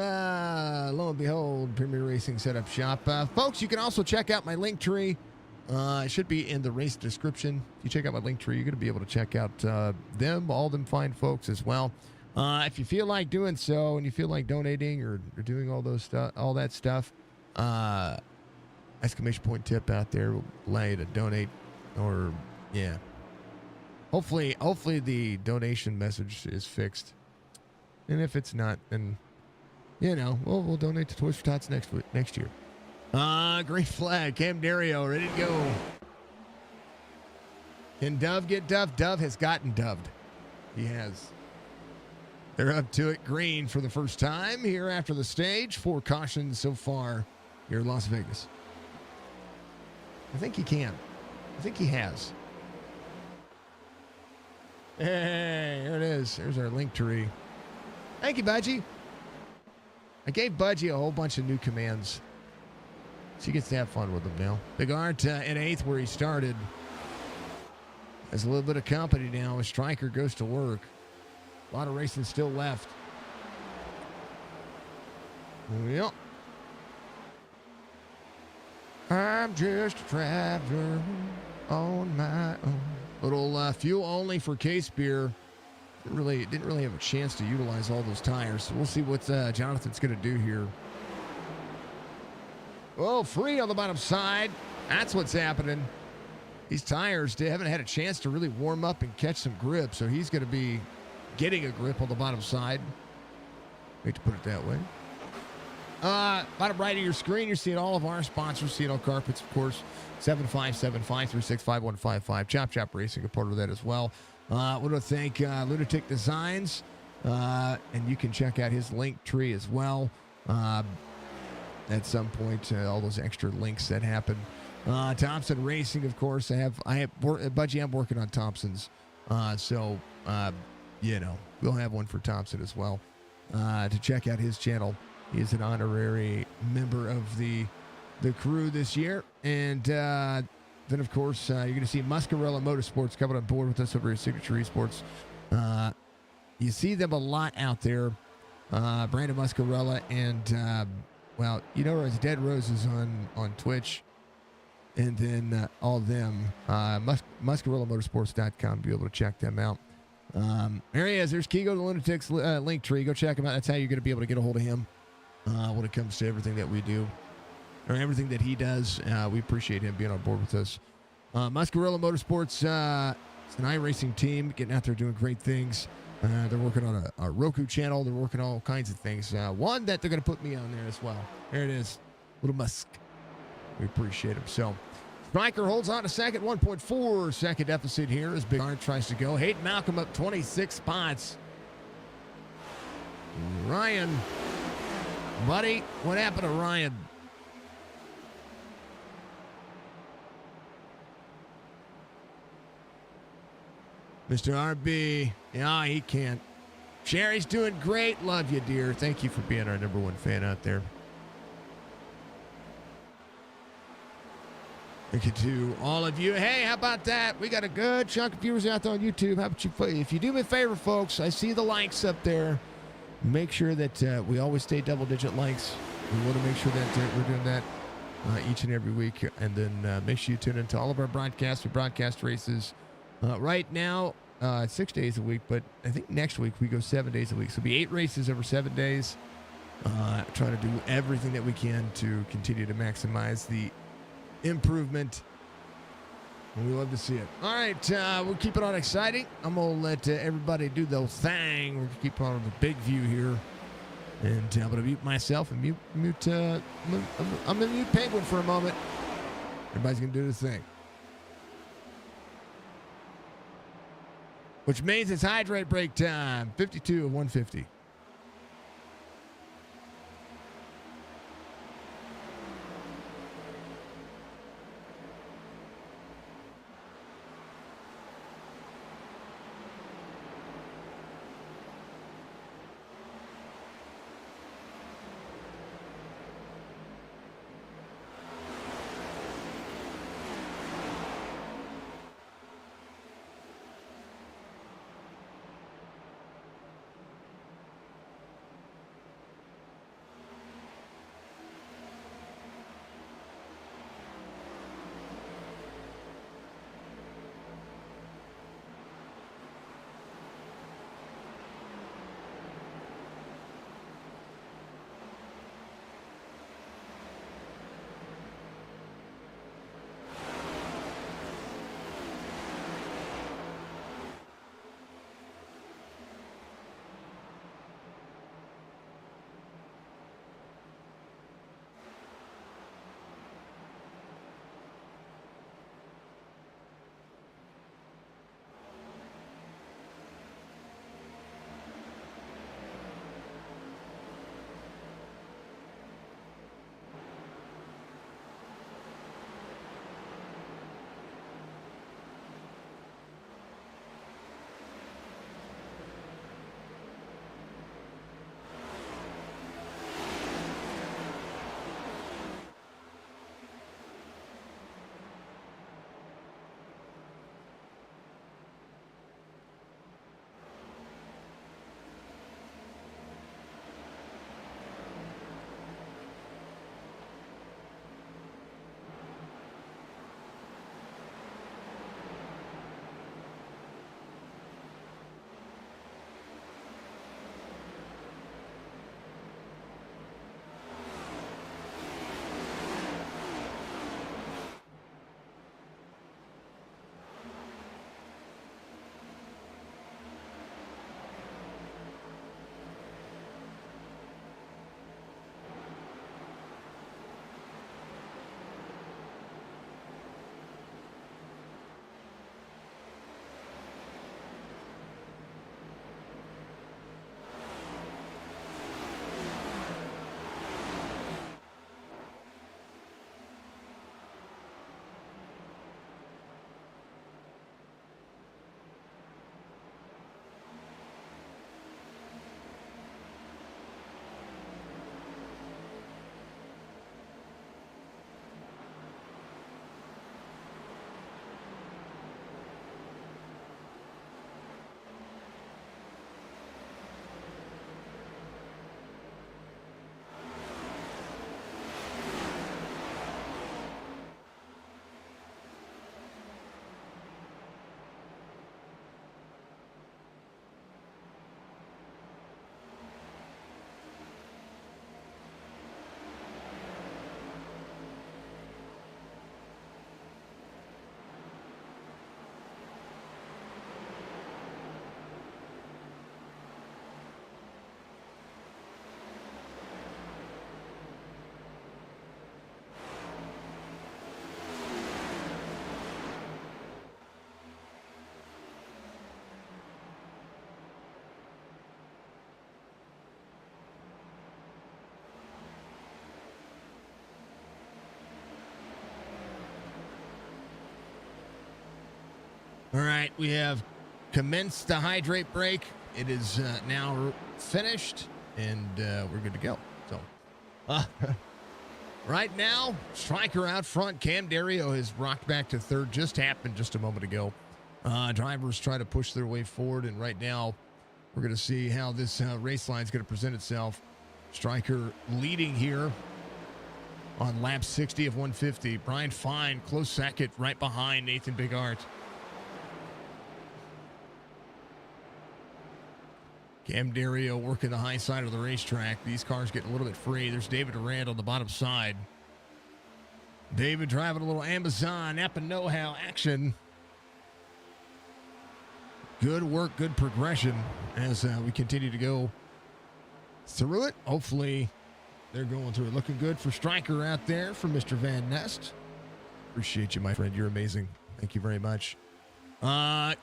lo and behold, Premier Racing Setup Shop. Folks, you can also check out my link tree. It should be in the race description. If you check out my link tree, you're going to be able to check out all them fine folks as well. If you feel like doing so and you feel like donating or doing all that stuff, exclamation point tip out there will allow you to donate or, yeah. Hopefully the donation message is fixed. And if it's not, then, we'll donate to Toys for Tots next year. Green flag. Cam Dario, ready to go. Can Dove get Dove? Dove has gotten dubbed. He has. They're up to it. Green for the first time here after the stage. 4 cautions so far here in Las Vegas. I think he can. I think he has. Hey, there it is. There's our link tree. Thank you, Budgie. I gave Budgie a whole bunch of new commands. So he gets to have fun with them now. Big Art in 8th where he started. Has a little bit of company now as Striker goes to work. A lot of racing still left. Yep. I'm just a traveler on my own. Little fuel only for Case Beer. Didn't really have a chance to utilize all those tires. So we'll see what Jonathan's going to do here. Oh, free on the bottom side. That's what's happening. These tires haven't had a chance to really warm up and catch some grip. So he's going to be getting a grip on the bottom side. Hate to put it that way. Bottom right of your screen, you're seeing all of our sponsors. C&L Carpets, of course. 757-536-5155. Chop Racing, a part of that as well. I want to thank Lunatic Designs. And you can check out his link tree as well. At some point, all those extra links that happen. Thompson Racing, of course. Budgie, I'm working on Thompson's. So we'll have one for Thompson as well. To check out his channel. He is an honorary member of the crew this year. And then, of course, you're going to see Muscarella Motorsports coming on board with us over at Signature Esports. You see them a lot out there. Brandon Muscarella and, as Dead Roses on Twitch. And then all of them, MuscarellaMotorsports.com, be able to check them out. There he is. There's Kigo the Lunatic's link tree. Go check him out. That's how you're going to be able to get a hold of him when it comes to everything that we do. Or everything that he does. We appreciate him being on board with us. Muscarella Motorsports, it's an iRacing team getting out there doing great things. They're working on a Roku channel. They're working on all kinds of things. One that they're going to put me on there as well. There it is. Little Musk. We appreciate him. So, Striker holds on to second. 1.4 second deficit here as Big Art tries to go. Hayden Malcolm up 26 spots. Ryan. Buddy, what happened to Ryan? Mr. RB. Yeah, he can't. Sherry's doing great. Love you, dear. Thank you for being our #1 fan out there. Thank you to all of you. Hey, how about that? We got a good chunk of viewers out there on YouTube. How about you? If you do me a favor, folks, I see the likes up there. Make sure that we always stay double-digit likes. We want to make sure that we're doing that each and every week. And then make sure you tune into all of our broadcasts. We broadcast races right now 6 days a week, but I think next week we go 7 days a week. So it'll be 8 races over 7 days. Trying to do everything that we can to continue to maximize the improvement. We love to see it. All right, we'll keep it on exciting. I'm going to let everybody do their thing. We're going to keep on the big view here. And I'm going to mute myself and mute I'm going to mute Penguin for a moment. Everybody's going to do their thing. Which means it's hydrate break time. 52 of 150. All right, we have commenced the hydrate break. It is now finished, and we're good to go. So, right now, striker out front. Cam Dario has rocked back to third. Just happened just a moment ago. Drivers try to push their way forward, and right now, we're going to see how this race line is going to present itself. Striker leading here on lap 60 of 150. Brian Fine, close second, right behind Nathan Bigart. Cam Dario working the high side of the racetrack. These cars getting a little bit free. There's David Durant on the bottom side. David driving a little Amazon, Napa know-how action. Good work, good progression as we continue to go through it. Hopefully, they're going through it. Looking good for Striker out there from Mr. Van Nest. Appreciate you, my friend. You're amazing. Thank you very much.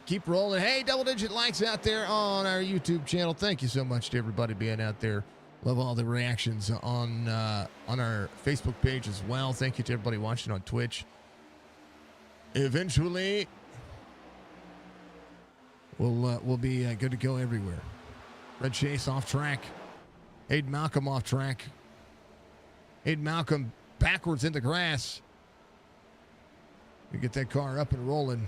Keep rolling. Hey, double-digit likes out there on our YouTube channel. Thank you so much to everybody being out there. Love all the reactions on our Facebook page as well. Thank you to everybody watching on Twitch. Eventually, we'll be good to go everywhere. Red Chase off track. Hayden Malcolm off track. Hayden Malcolm backwards in the grass. We get that car up and rolling.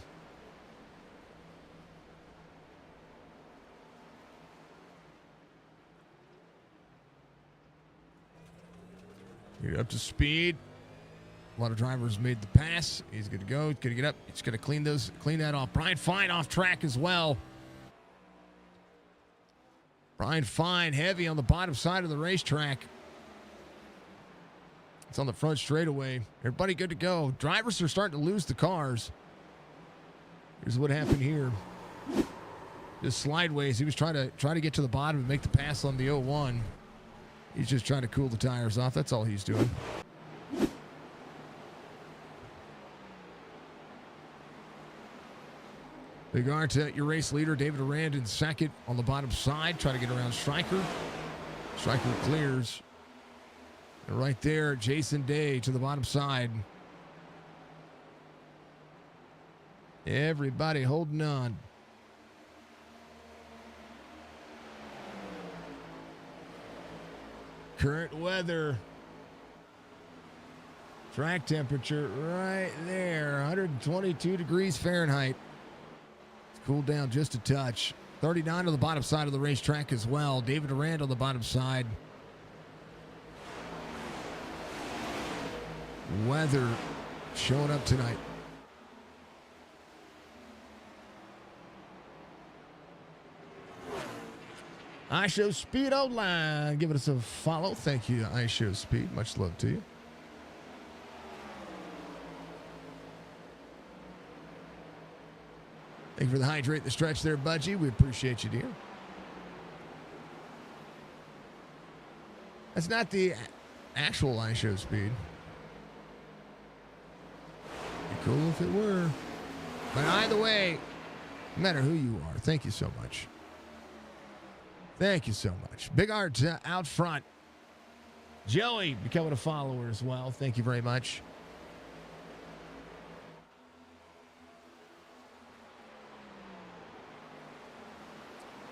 Get up to speed. A lot of drivers made the pass. He's good to go. He's going to get up. He's going to clean that off. Brian Fine off track as well. Brian Fine heavy on the bottom side of the racetrack. It's on the front straightaway. Everybody good to go. Drivers are starting to lose the cars. Here's what happened here. Just slideways. He was trying to get to the bottom and make the pass on the 01. He's just trying to cool the tires off. That's all he's doing. Big R to your race leader, David Arand in second on the bottom side. Try to get around Striker. Striker clears. And right there, Jason Day to the bottom side. Everybody holding on. Current weather. Track temperature right there, 122 degrees Fahrenheit. It's cooled down just a touch. 39 on the bottom side of the racetrack as well. David Durant on the bottom side. Weather showing up tonight. iShow Speed Online, giving us a follow. Thank you, iShow Speed. Much love to you. Thank you for the hydrate, the stretch there, Budgie. We appreciate you, dear. That's not the actual iShow Speed. Be cool if it were. But either way, no matter who you are, thank you so much. Thank you so much. Big Art out front. Joey becoming a follower as well. Thank you very much.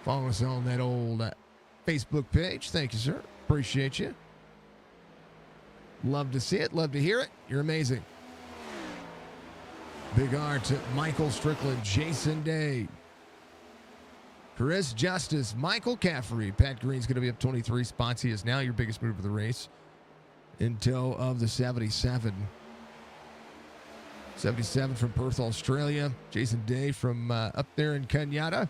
Follow us on that old Facebook page. Thank you, sir. Appreciate you. Love to see it. Love to hear it. You're amazing. Big Art, Michael Strickland, Jason Day, Chris Justice, Michael Caffrey. Pat Green's going to be up 23 spots. He is now your biggest mover of the race in tow of the 77. 77 from Perth, Australia. Jason Day from up there in Kenyatta,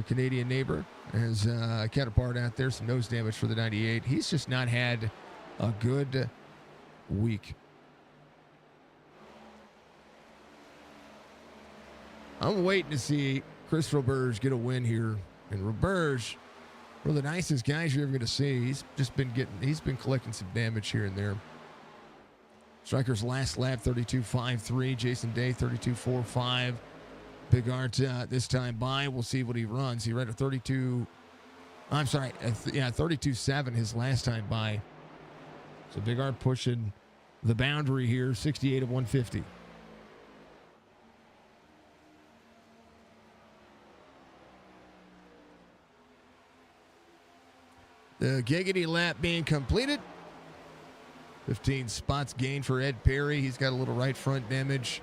a Canadian neighbor. Has a counterpart out there, some nose damage for the 98. He's just not had a good week. I'm waiting to see Chris Roberge get a win here. And Roberge, one of the nicest guys you're ever going to see. He's been collecting some damage here and there. Striker's last lap, 32.53. Jason Day, 32.45. Big Art this time by. We'll see what he runs. He ran a 32.7 his last time by. So Big Art pushing the boundary here, 68 of 150. The giggity lap being completed. 15 spots gained for Ed Perry. He's got a little right front damage.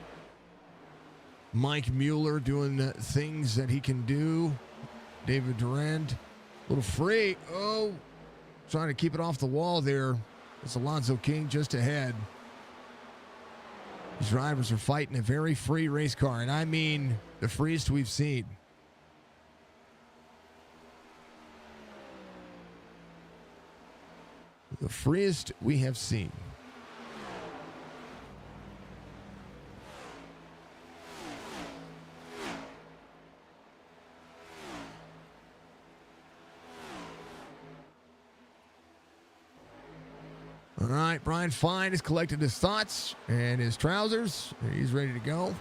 Mike Mueller doing things that he can do. David Durand, a little free. Oh, trying to keep it off the wall there. It's Alonzo King just ahead. These drivers are fighting a very free race car, and I mean the freest we've seen. The freest we have seen. All right, Brian Fine has collected his thoughts and his trousers. He's ready to go.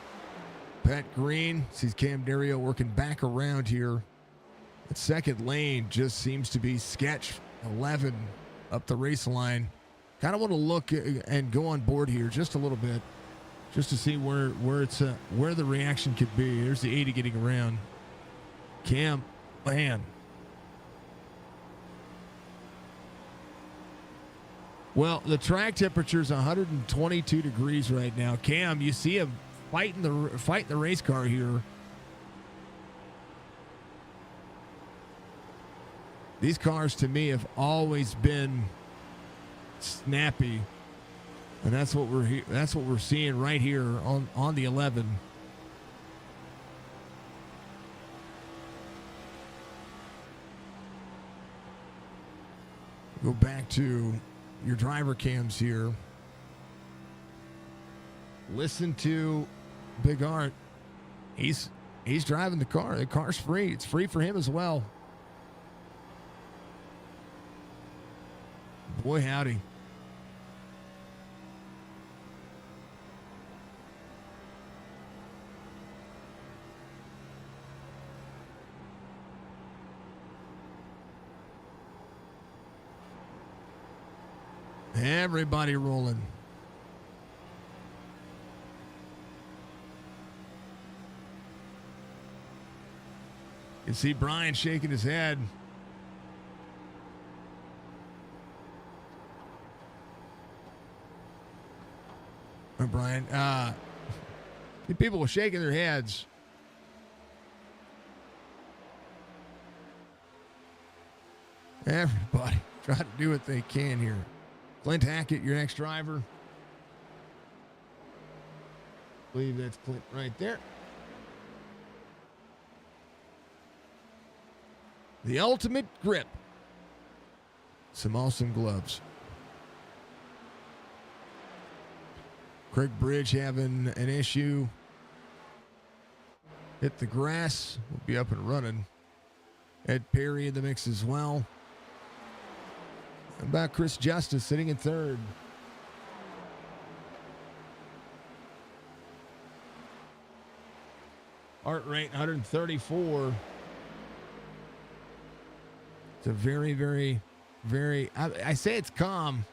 Pat Green sees Cam Dario working back around here. That second lane just seems to be sketch 11 up the race line. Kind of want to look and go on board here just a little bit, just to see where the reaction could be. There's the 80 getting around. Cam, man. Well, the track temperature is 122 degrees right now. Cam, you see him fighting the race car here. These cars, to me, have always been snappy, and that's what we're seeing right here on the 11. Go back to your driver cams here. Listen to Big Art. He's driving the car. The car's free. It's free for him as well. Boy, howdy. Everybody rolling. You can see Brian shaking his head. Oh, Brian, people were shaking their heads. Everybody try to do what they can here. Clint Hackett, your next driver. I believe that's Clint right there. The ultimate grip. Some awesome gloves. Craig Bridge having an issue. Hit the grass. We'll be up and running. Ed Perry in the mix as well. How about Chris Justice sitting in third? Heart rate 134. It's a very, very, very, I say it's calm.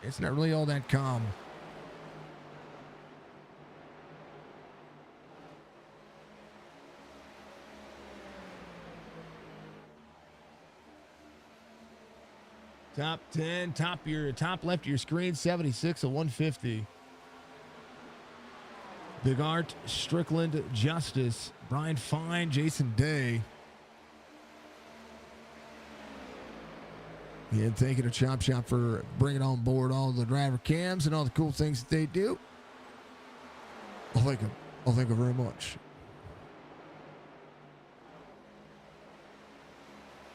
It's not really all that calm. Top 10, top left of your screen, 76 of 150. Big Art, Strickland, Justice, Brian Fine, Jason Day. Yeah, thank you to Chop Shop for bringing on board all the driver cams and all the cool things that they do. I'll thank you very much.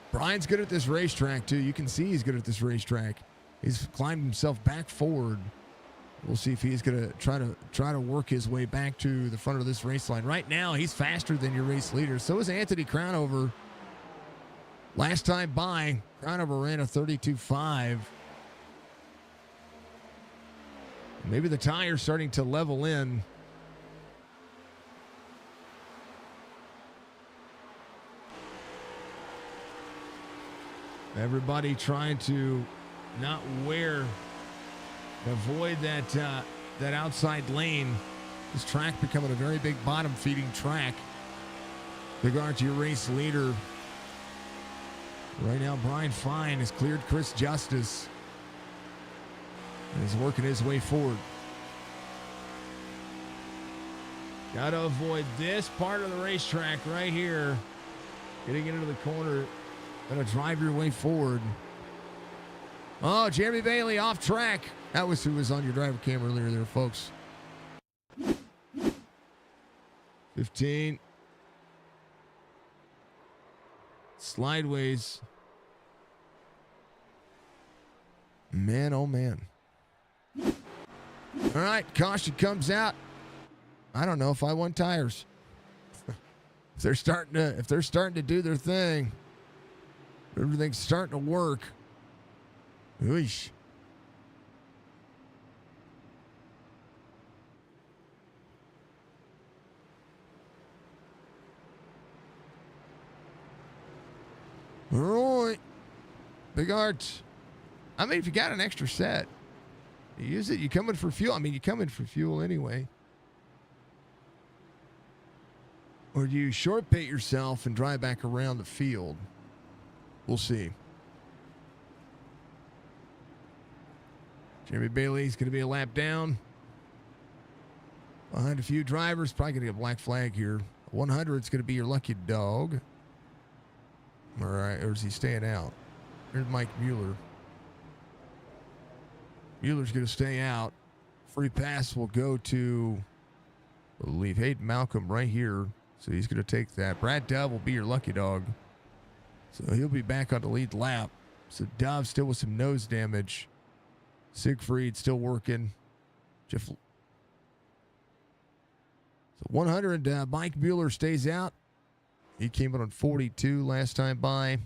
Brian's good at this racetrack, too. You can see he's good at this racetrack. He's climbed himself back forward. We'll see if he's going to try to work his way back to the front of this race line. Right now, he's faster than your race leader. So is Anthony Crownover. Last time by, Crownover ran a 32.5. Maybe the tire's starting to level in. Everybody trying to not avoid that outside lane. This track becoming a very big bottom feeding track. Regard to your race leader. Right now, Brian Fine has cleared Chris Justice and is working his way forward. Got to avoid this part of the racetrack right here. Getting into the corner. Got to drive your way forward. Oh, Jeremy Bailey off track. That was who was on your driver cam earlier there, folks. 15. Slideways. Man, oh man. All right, caution comes out. I don't know if I want tires. If they're starting to do their thing, everything's starting to work. Oosh. All right. Big Art. I mean, if you got an extra set, you use it. You come in for fuel. I mean, you come in for fuel anyway. Or do you short pit yourself and drive back around the field? We'll see. Jeremy Bailey's going to be a lap down. Behind a few drivers. Probably going to get a black flag here. 100 is going to be your lucky dog. All right, or is he staying out? Here's Mike Mueller. Mueller's going to stay out. Free pass will go to, I believe, Hayden Malcolm right here. So he's going to take that. Brad Dove will be your lucky dog. So he'll be back on the lead lap. So Dove still with some nose damage. Siegfried still working. So 100, Mike Mueller stays out. He came in on 42 last time by.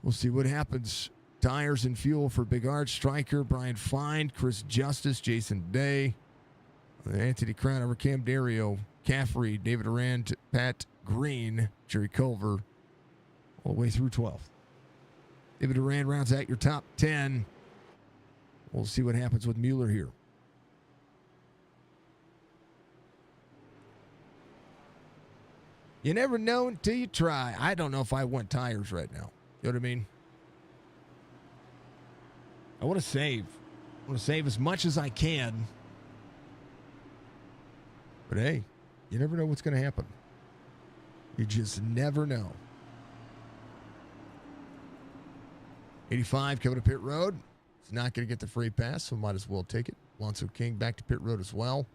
We'll see what happens. Tires and fuel for Big Art, Stryker, Brian Fine, Chris Justice, Jason Day, Anthony Crowder, Cam Dario, Caffrey, David Arand, Pat Green, Jerry Culver, all the way through 12th. David Arand rounds out your top 10. We'll see what happens with Mueller here. You never know until you try. I don't know if I want tires right now. You know what I mean? I want to save. I want to save as much as I can. But hey, you never know what's going to happen. You just never know. 85 coming to pit road. He's not going to get the free pass, so might as well take it. Alonso King back to pit road as well.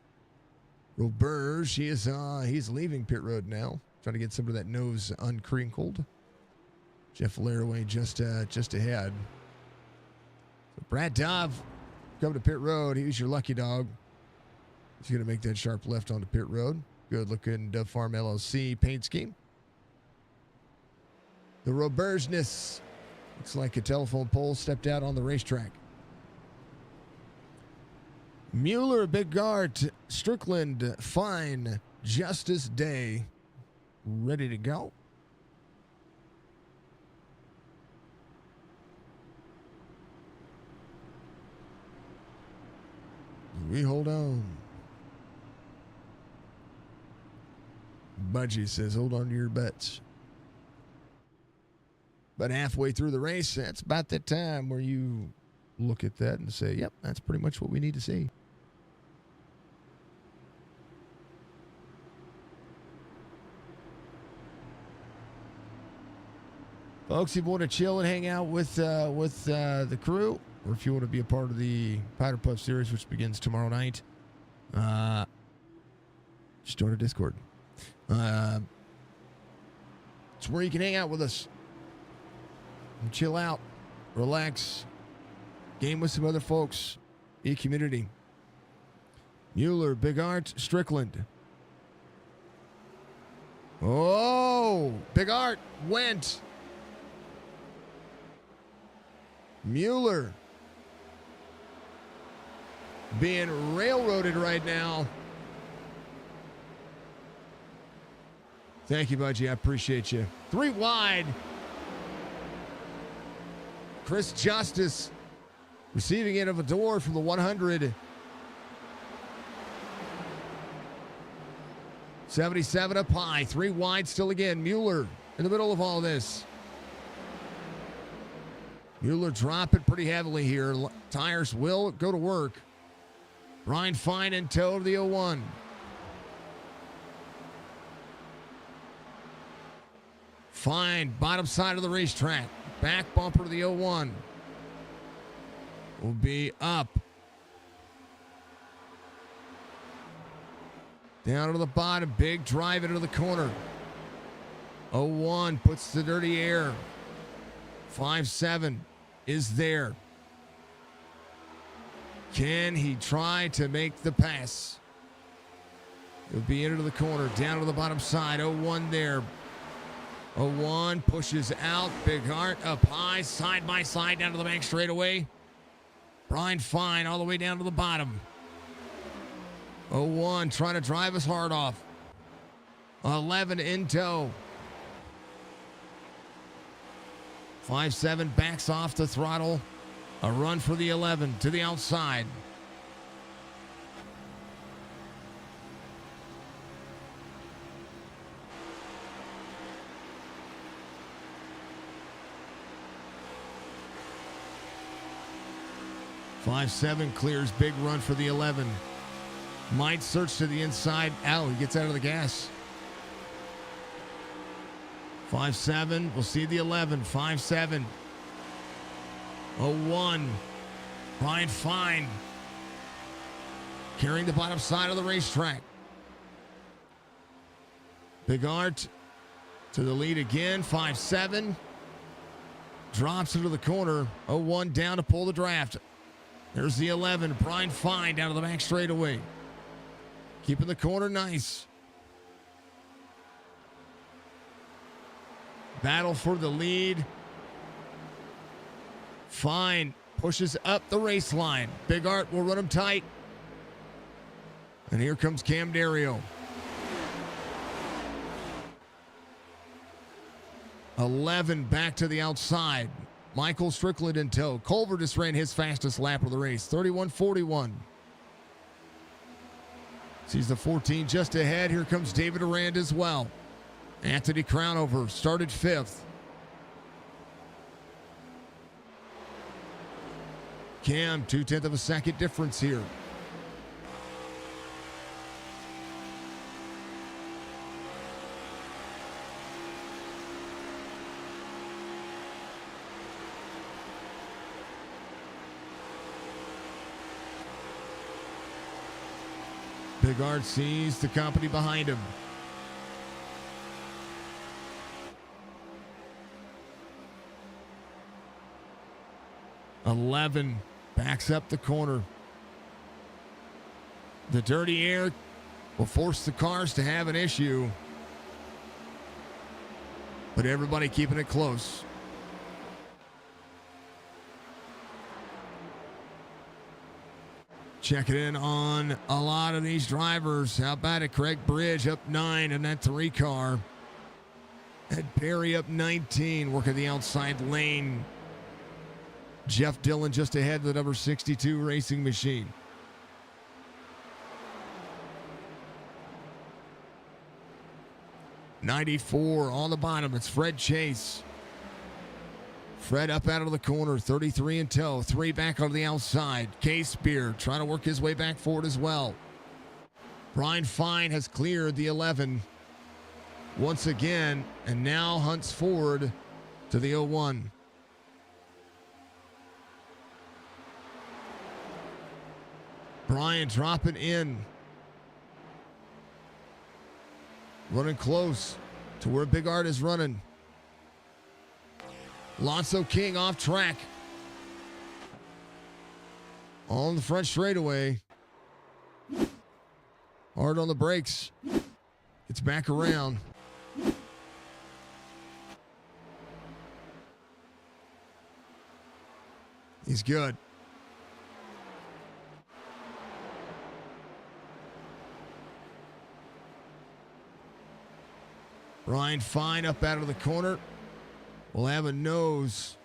Roberge, he's leaving pit road now. Trying to get some of that nose uncrinkled. Jeff Laraway just ahead. So Brad Dove coming to pit road. He's your lucky dog. He's going to make that sharp left onto pit road. Good looking Dove Farm LLC paint scheme. The Robergeness looks like a telephone pole stepped out on the racetrack. Mueller, Big Art, Strickland, Fine, Justice Day, ready to go. We hold on. Budgie says, hold on to your butts. But halfway through the race, that's about that time where you look at that and say, yep, that's pretty much what we need to see. Folks, if you want to chill and hang out with the crew, or if you want to be a part of the Powder Puff series, which begins tomorrow night, just join our Discord. It's where you can hang out with us and chill out, relax, game with some other folks, be a community. Mueller, Big Art, Strickland. Oh, Big Art went. Mueller being railroaded right now. Thank you, Budgie. I appreciate you. 3 wide. Chris Justice receiving it of a door from the 100. 77 up high. 3 wide still again. Mueller in the middle of all this. Mueller dropping pretty heavily here. Tires will go to work. Brian Fine in tow of the 01. Fine, bottom side of the racetrack. Back bumper to the 01. Will be up. Down to the bottom. Big drive into the corner. 01 puts the dirty air. 5-7 is there. Can he try to make the pass? He'll be into the corner. Down to the bottom side. 01 there. 01 pushes out. Big Heart up high. Side by side down to the bank straightaway. Brian Fine all the way down to the bottom. 01 trying to drive us hard off. 11 in tow. 5-7 backs off the throttle. A run for the 11 to the outside. Five, 7 clears, big run for the 11. Might search to the inside. Ow, he gets out of the gas. 5-7, we'll see the 11. 5-7. 01. Brian Fine carrying the bottom side of the racetrack. Big Art to the lead again. 5-7. Drops into the corner. 01 down to pull the draft. There's the 11. Brian Fine down to the back straightaway. Keeping the corner nice. Battle for the lead. Fine pushes up the race line. Big Art will run him tight. And here comes Cam Dario. 11 back to the outside. Michael Strickland in tow. Culver just ran his fastest lap of the race. 31:41. Sees the 14 just ahead. Here comes David Arand as well. Anthony Crownover started 5th. Cam, 0.2 of a second difference here. Big Art sees the company behind him. "11 backs up the corner. The dirty air will force the cars to have an issue, but everybody keeping it close. Checking in on a lot of these drivers. How about it? Craig Bridge up 9 in that 3 car. Ed Perry up 19, working the outside lane. Jeff Dillon just ahead of the number 62 Racing Machine. '94 on the bottom. It's Fred Chase. Fred up out of the corner, 33 in tow, 3 back on the outside. Case Beer trying to work his way back forward as well. Brian Fine has cleared the 11 once again and now hunts forward to the 01. Brian dropping in. Running close to where Big Art is running. Lonzo King off track. On the front straightaway. Hard on the brakes. Gets back around. He's good. Brian Fine up out of the corner. Will have a nose.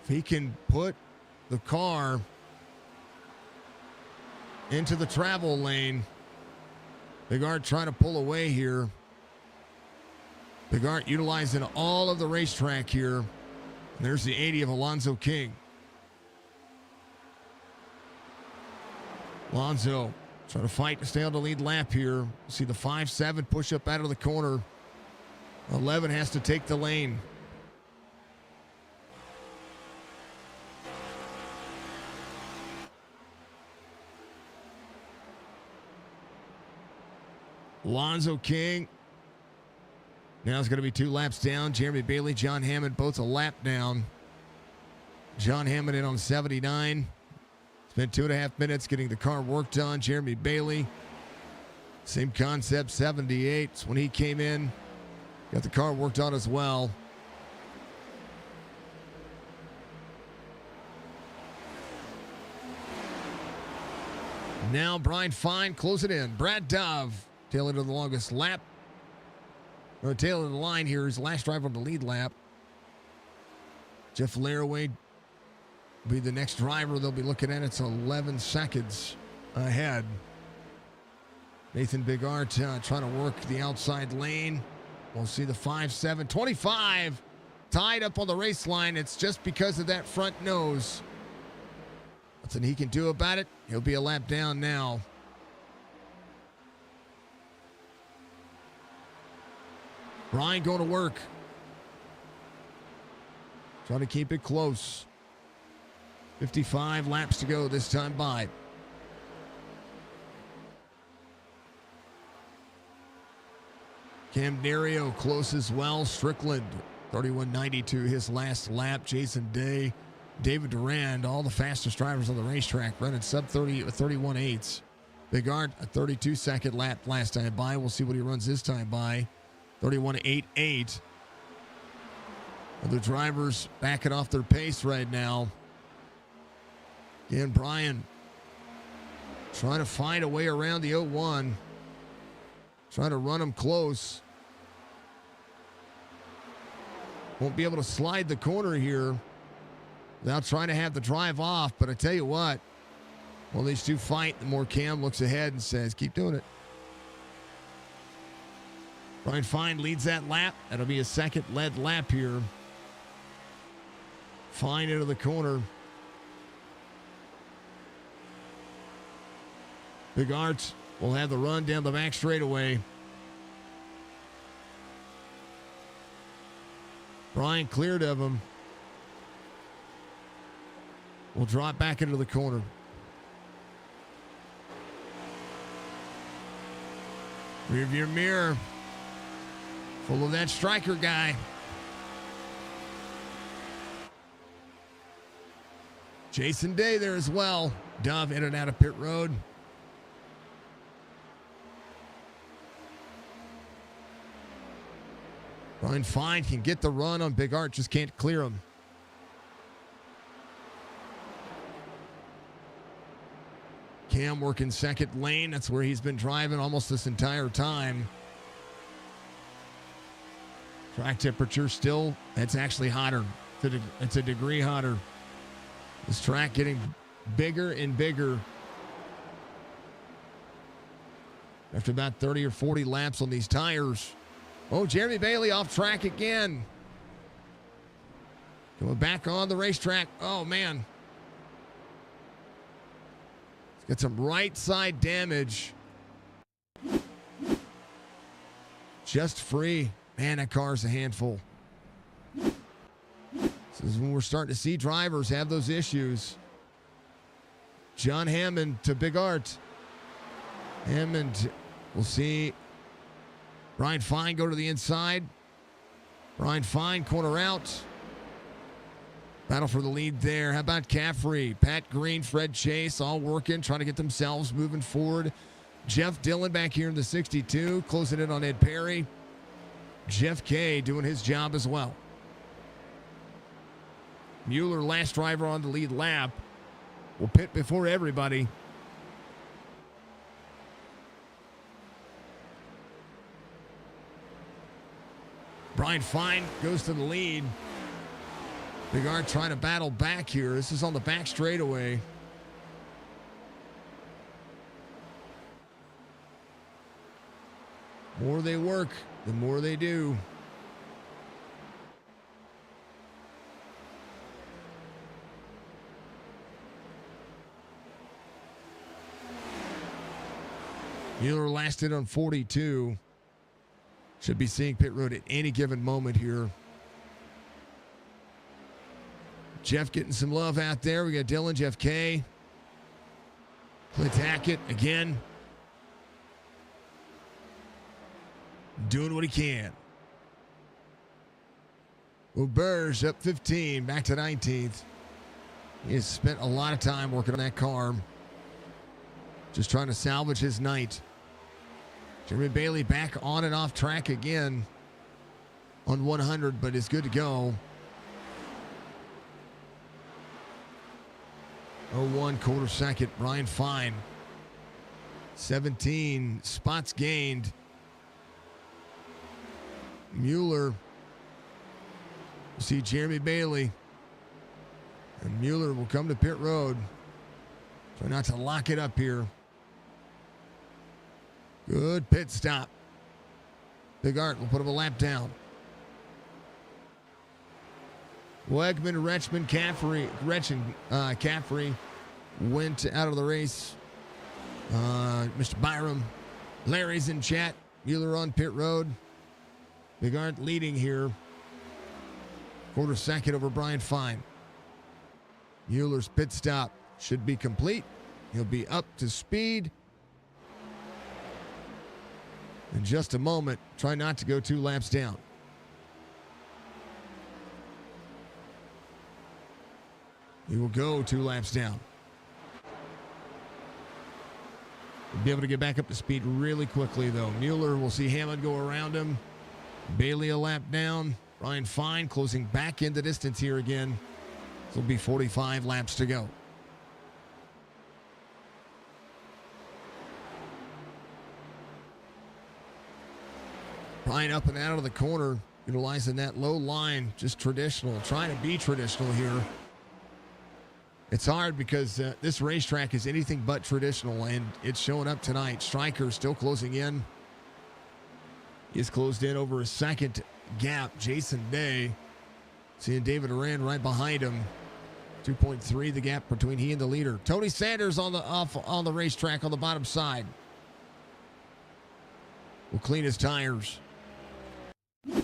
If he can put the car into the travel lane. Big Art trying to pull away here. Big Art utilizing all of the racetrack here. And there's the 80 of Alonzo King. Alonzo trying to fight to stay on the lead lap here. See the 5-7 push up out of the corner. 11 has to take the lane. Alonzo King. Now it's going to be 2 laps down. Jeremy Bailey, John Hammond, both a lap down. John Hammond in on 79. Spent 2.5 minutes getting the car worked on. Jeremy Bailey, same concept, 78. It's when he came in. Got the car worked on as well. Now Brian Fine close it in. Brad Dove tailing to the longest lap. Or tail of the line here is last driver on the lead lap. Jeff Laraway will be the next driver they'll be looking at. It's 11 seconds ahead. Nathan Bigart trying to work the outside lane. We'll see the 5-7, 25 tied up on the race line. It's just because of that front nose. Nothing he can do about it. He'll be a lap down now. Brian going to work. Trying to keep it close. 55 laps to go this time by. Cam Dario close as well. Strickland, 31.92 his last lap. Jason Day, David Durand, all the fastest drivers on the racetrack, running sub 30 with 31.8s. Bigart, a 32-second lap last time by. We'll see what he runs this time by. 31.88. Other drivers backing off their pace right now. Again, Brian trying to find a way around the 01. Trying to run him close. Won't be able to slide the corner here without trying to have the drive off. But I tell you what, while these two fight, the more Cam looks ahead and says, keep doing it. Brian Fine leads that lap. That'll be a second led lap here. Fine into the corner. Big Arts will have the run down the back straightaway. Brian cleared of him. Will drop back into the corner. Rearview mirror. Full of that striker guy. Jason Day there as well. Dove in and out of pit road. Brian Fine can get the run on Big Art, just can't clear him. Cam working second lane. That's where he's been driving almost this entire time. Track temperature still, it's actually hotter. It's a degree hotter. This track getting bigger and bigger. After about 30 or 40 laps on these tires. Oh, Jeremy Bailey off track again. Going back on the racetrack. Oh, man. He's got some right side damage. Just free. Man, that car's a handful. This is when we're starting to see drivers have those issues. John Hammond to Big Art. Hammond, we'll see. Brian Fine go to the inside. Brian Fine corner out. Battle for the lead there. How about Caffrey? Pat Green, Fred Chase, all working, trying to get themselves moving forward. Jeff Dillon back here in the 62, closing in on Ed Perry. Jeff Kay doing his job as well. Mueller, last driver on the lead lap, will pit before everybody. Brian Fine goes to the lead. Big Art trying to battle back here. This is on the back straightaway. More they work, the more they do. Mueller lasted on 42. Should be seeing pit road at any given moment here. Jeff getting some love out there. We got Dylan, Jeff K. Clint Hackett again. Doing what he can. Well, Burge up 15, back to 19th. He has spent a lot of time working on that car. Just trying to salvage his night. Jeremy Bailey back on and off track again on 100, but is good to go. 0-1 quarter second. Brian Fine. 17 spots gained. Mueller. We'll see Jeremy Bailey. And Mueller will come to pit road. Try not to lock it up here. Good pit stop. Big Art will put him a lap down. Wegman, Retchman, Caffrey went out of the race. Mr. Byram. Larry's in chat. Mueller on pit road. Big Art leading here. Quarter second over Brian Fine. Mueller's pit stop should be complete. He'll be up to speed. In just a moment, try not to go 2 laps down. He will go 2 laps down. He'll be able to get back up to speed really quickly, though. Mueller will see Hammond go around him. Bailey a lap down. Brian Fine closing back in the distance here again. This will be 45 laps to go. Brian up and out of the corner, utilizing that low line, just traditional, trying to be traditional here. It's hard because this racetrack is anything but traditional, and it's showing up tonight. Stryker still closing in. He's closed in over a second gap. Jason Day, seeing David Aran right behind him. 2.3 the gap between he and the leader. Tony Sanders on the racetrack on the bottom side. Will clean his tires. I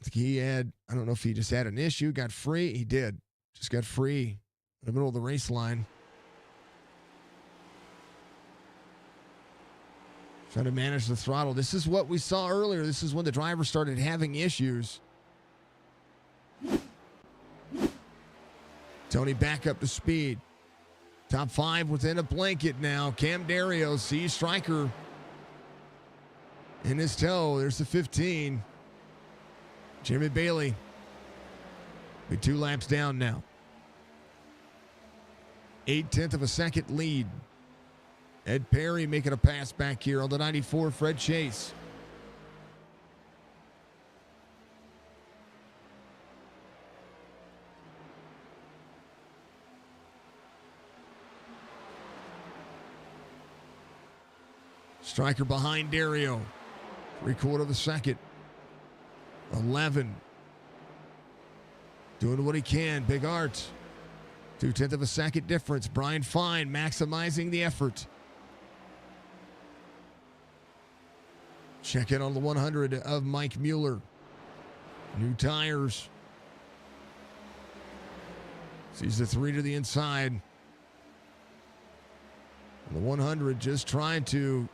think he had, I don't know if he just had an issue, got free. He did. Just got free in the middle of the race line. Trying to manage the throttle. This is what we saw earlier. This is when the driver started having issues. Tony back up to speed. Top 5 within a blanket now. Cam Dario sees Stryker in his toe. There's the 15. Jeremy Bailey. Be 2 laps down now. 0.8 of a second lead. Ed Perry making a pass back here on the 94, Fred Chase. Stryker behind Dario. 3/4 of a second. 11. Doing what he can. Big Art. 0.2 of a second difference. Brian Fine maximizing the effort. Check in on the 100 of Mike Mueller. New tires. Sees the 3 to the inside. And the 100 just trying to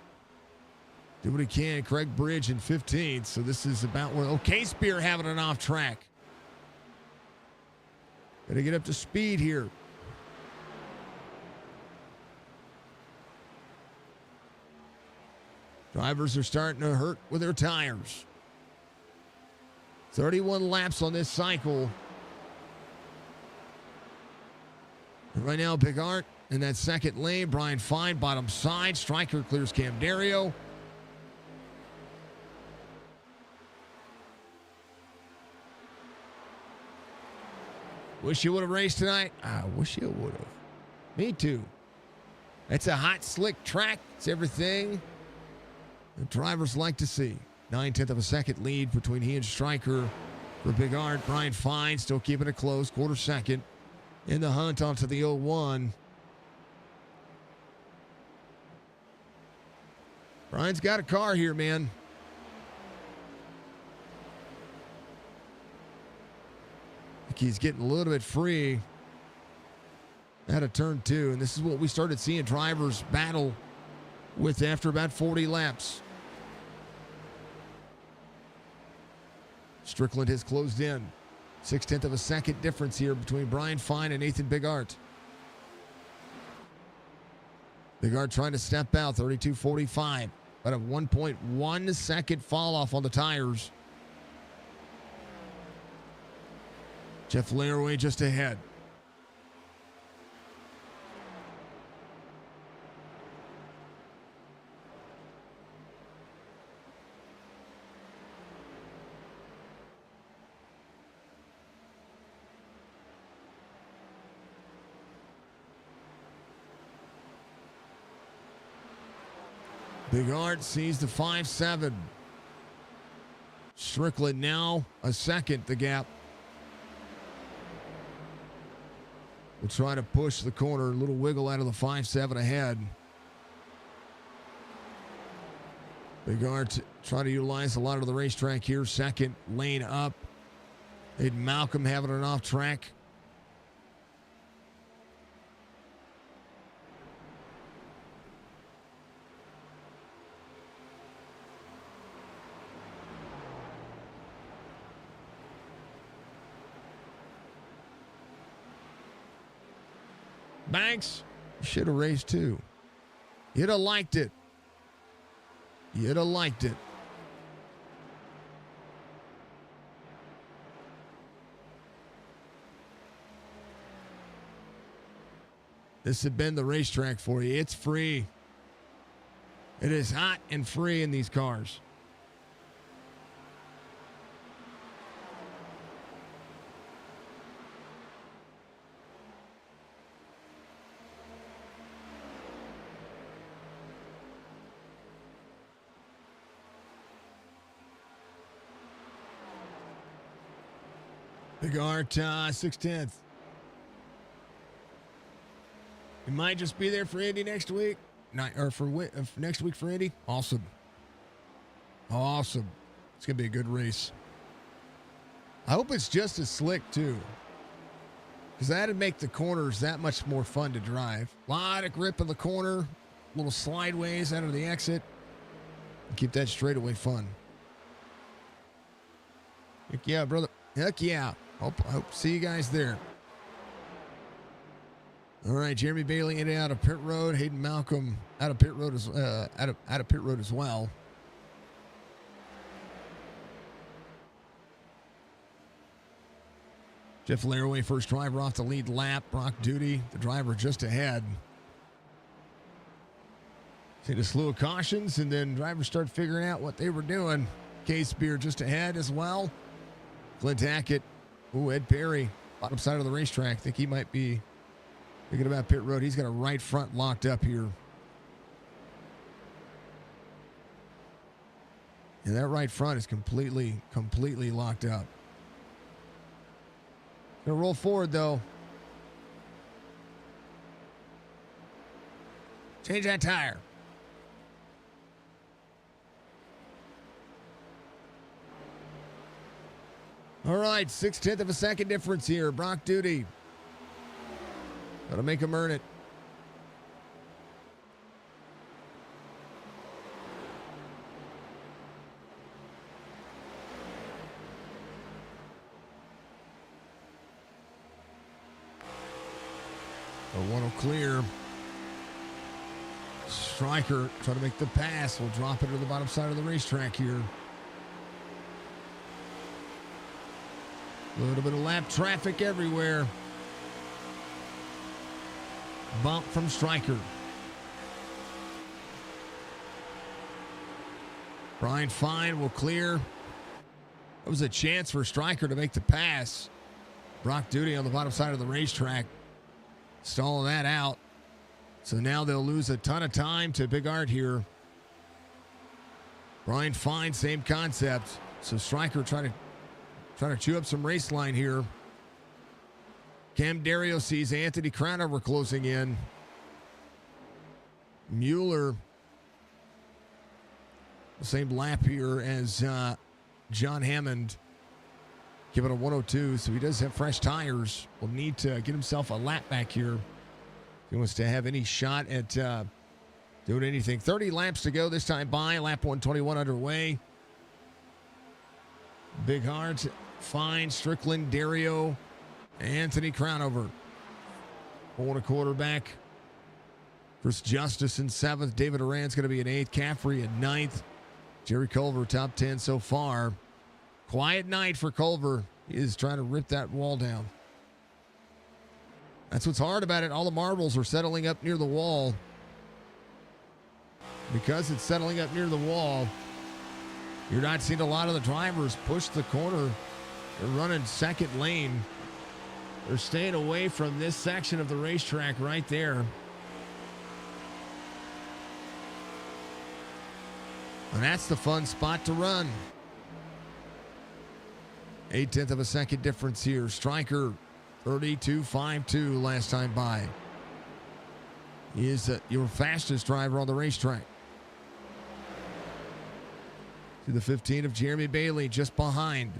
do what he can. Craig Bridge in 15th. So this is about where, K-Spear having an off track. Gotta get up to speed here. Drivers are starting to hurt with their tires. 31 laps on this cycle. And right now, Big Art in that second lane. Brian Fine, bottom side. Stryker clears Cam Dario. Wish you would have raced tonight. I wish you would have. Me too. It's a hot, slick track. It's everything the drivers like to see. 0.9 of a second lead between he and Stryker for Big Art. Brian Fine still keeping it close. 1/4 second in the hunt onto the 0-1. Brian's got a car here, man. I think he's getting a little bit free out of turn 2, and this is what we started seeing drivers battle with after about 40 laps. Strickland has closed in. 0.6 of a second difference here between Brian Fine and Nathan Bigart. Bigart trying to step out, 32.45. About a 1.1 second fall off on the tires. Jeff Laraway just ahead. Bigart sees the 5.7. Strickland now a second the gap. We'll try to push the corner. A little wiggle out of the 5.7 ahead. Bigart trying to utilize a lot of the racetrack here. Second lane up. Hayden Malcolm having an off track. Banks, should have raced too. You'd have liked it. You'd have liked it. This had been the racetrack for you. It's free. It is hot and free in these cars. Bigart, 0.6. He might just be there for Indy next week. Or for next week for Indy. Awesome. Awesome. It's going to be a good race. I hope it's just as slick, too. Because that'd make the corners that much more fun to drive. A lot of grip in the corner. A little slideways out of the exit. Keep that straightaway fun. Heck yeah, brother. Heck yeah. Hope see you guys there. All right, Jeremy Bailey in and out of pit road. Hayden Malcolm out of pit road as out of pit road as well. Jeff Laraway, first driver off the lead lap. Brock Duty, the driver just ahead. See a slew of cautions, and then drivers start figuring out what they were doing. Case Beer just ahead as well. Clint Hackett. Ooh, Ed Perry, bottom side of the racetrack. Think he might be thinking about pit road. He's got a right front locked up here. And that right front is completely locked up. Gonna roll forward, though. Change that tire. All right, 0.6 of a second difference here. Brock Duty. Gotta make him earn it. One will clear. Stryker trying to make the pass. Will drop it to the bottom side of the racetrack here. A little bit of lap traffic everywhere. Bump from Stryker. Brian Fine will clear. That was a chance for Stryker to make the pass. Brock Duty on the bottom side of the racetrack. Stalling that out. So now they'll lose a ton of time to Bigart here. Brian Fine, same concept. So Stryker trying to chew up some race line here. Cam Dario sees Anthony Crownover closing in. Mueller The same lap here as John Hammond. Give it a 102, so he does have fresh tires. Will need to get himself a lap back here if he wants to have any shot at doing anything. 30 laps to go this time by. Lap 121 underway. Big Hart, Fine, Strickland, Dario, Anthony Crownover. 4.25 back. Chris Justice in 7th. David Duran's going to be in 8th. Caffrey in 9th. Jerry Culver, top 10 so far. Quiet night for Culver. He is trying to rip that wall down. That's what's hard about it. All the marbles are settling up near the wall. Because it's settling up near the wall, you're not seeing a lot of the drivers push the corner. They're running second lane. They're staying away from this section of the racetrack right there. And that's the fun spot to run. 0.8 of a second difference here. Stryker, 32.52 last time by. He is your fastest driver on the racetrack. To the 15 of Jeremy Bailey, just behind.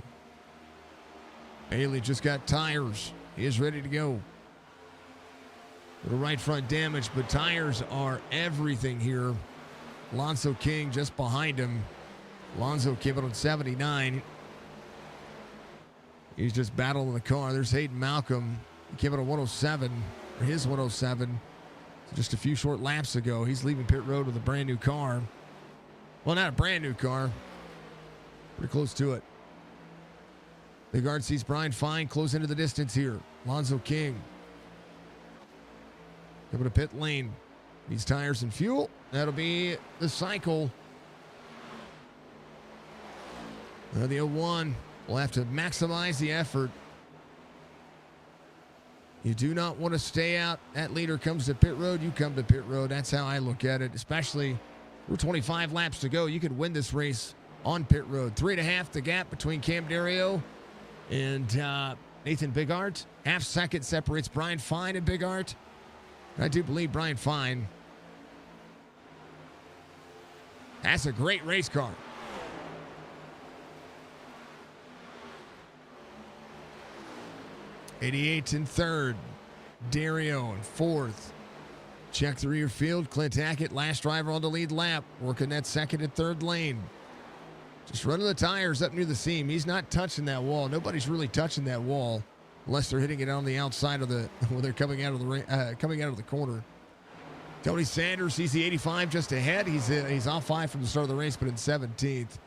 Bailey just got tires. He is ready to go. Little right front damage, but tires are everything here. Alonzo King just behind him. Alonzo came out on 79. He's just battling the car. There's Hayden Malcolm. He came out on 107, or his 107. So just a few short laps ago. He's leaving pit road with a brand new car. Well, not a brand new car. Pretty close to it. Big Art sees Brian Fine close into the distance here. Alonzo King coming to pit lane. Needs tires and fuel. That'll be the cycle. The 01 will have to maximize the effort. You do not want to stay out. That leader comes to pit road, you come to pit road. That's how I look at it, especially with 25 laps to go. You could win this race on pit road. 3.5 the gap between Cam Dario and Nathan Bigart. Half second separates Brian Fine and Bigart. I do believe Brian Fine. That's a great race car. '88 in 3rd. Dario in 4th. Check the rear field. Clint Hackett, last driver on the lead lap. Working that 2nd and 3rd lane. Just running the tires up near the seam. He's not touching that wall. Nobody's really touching that wall unless they're hitting it on the outside of the when they're coming out of the corner. Tony Sanders, he's the 85 just ahead. He's off 5 from the start of the race, but in 17th.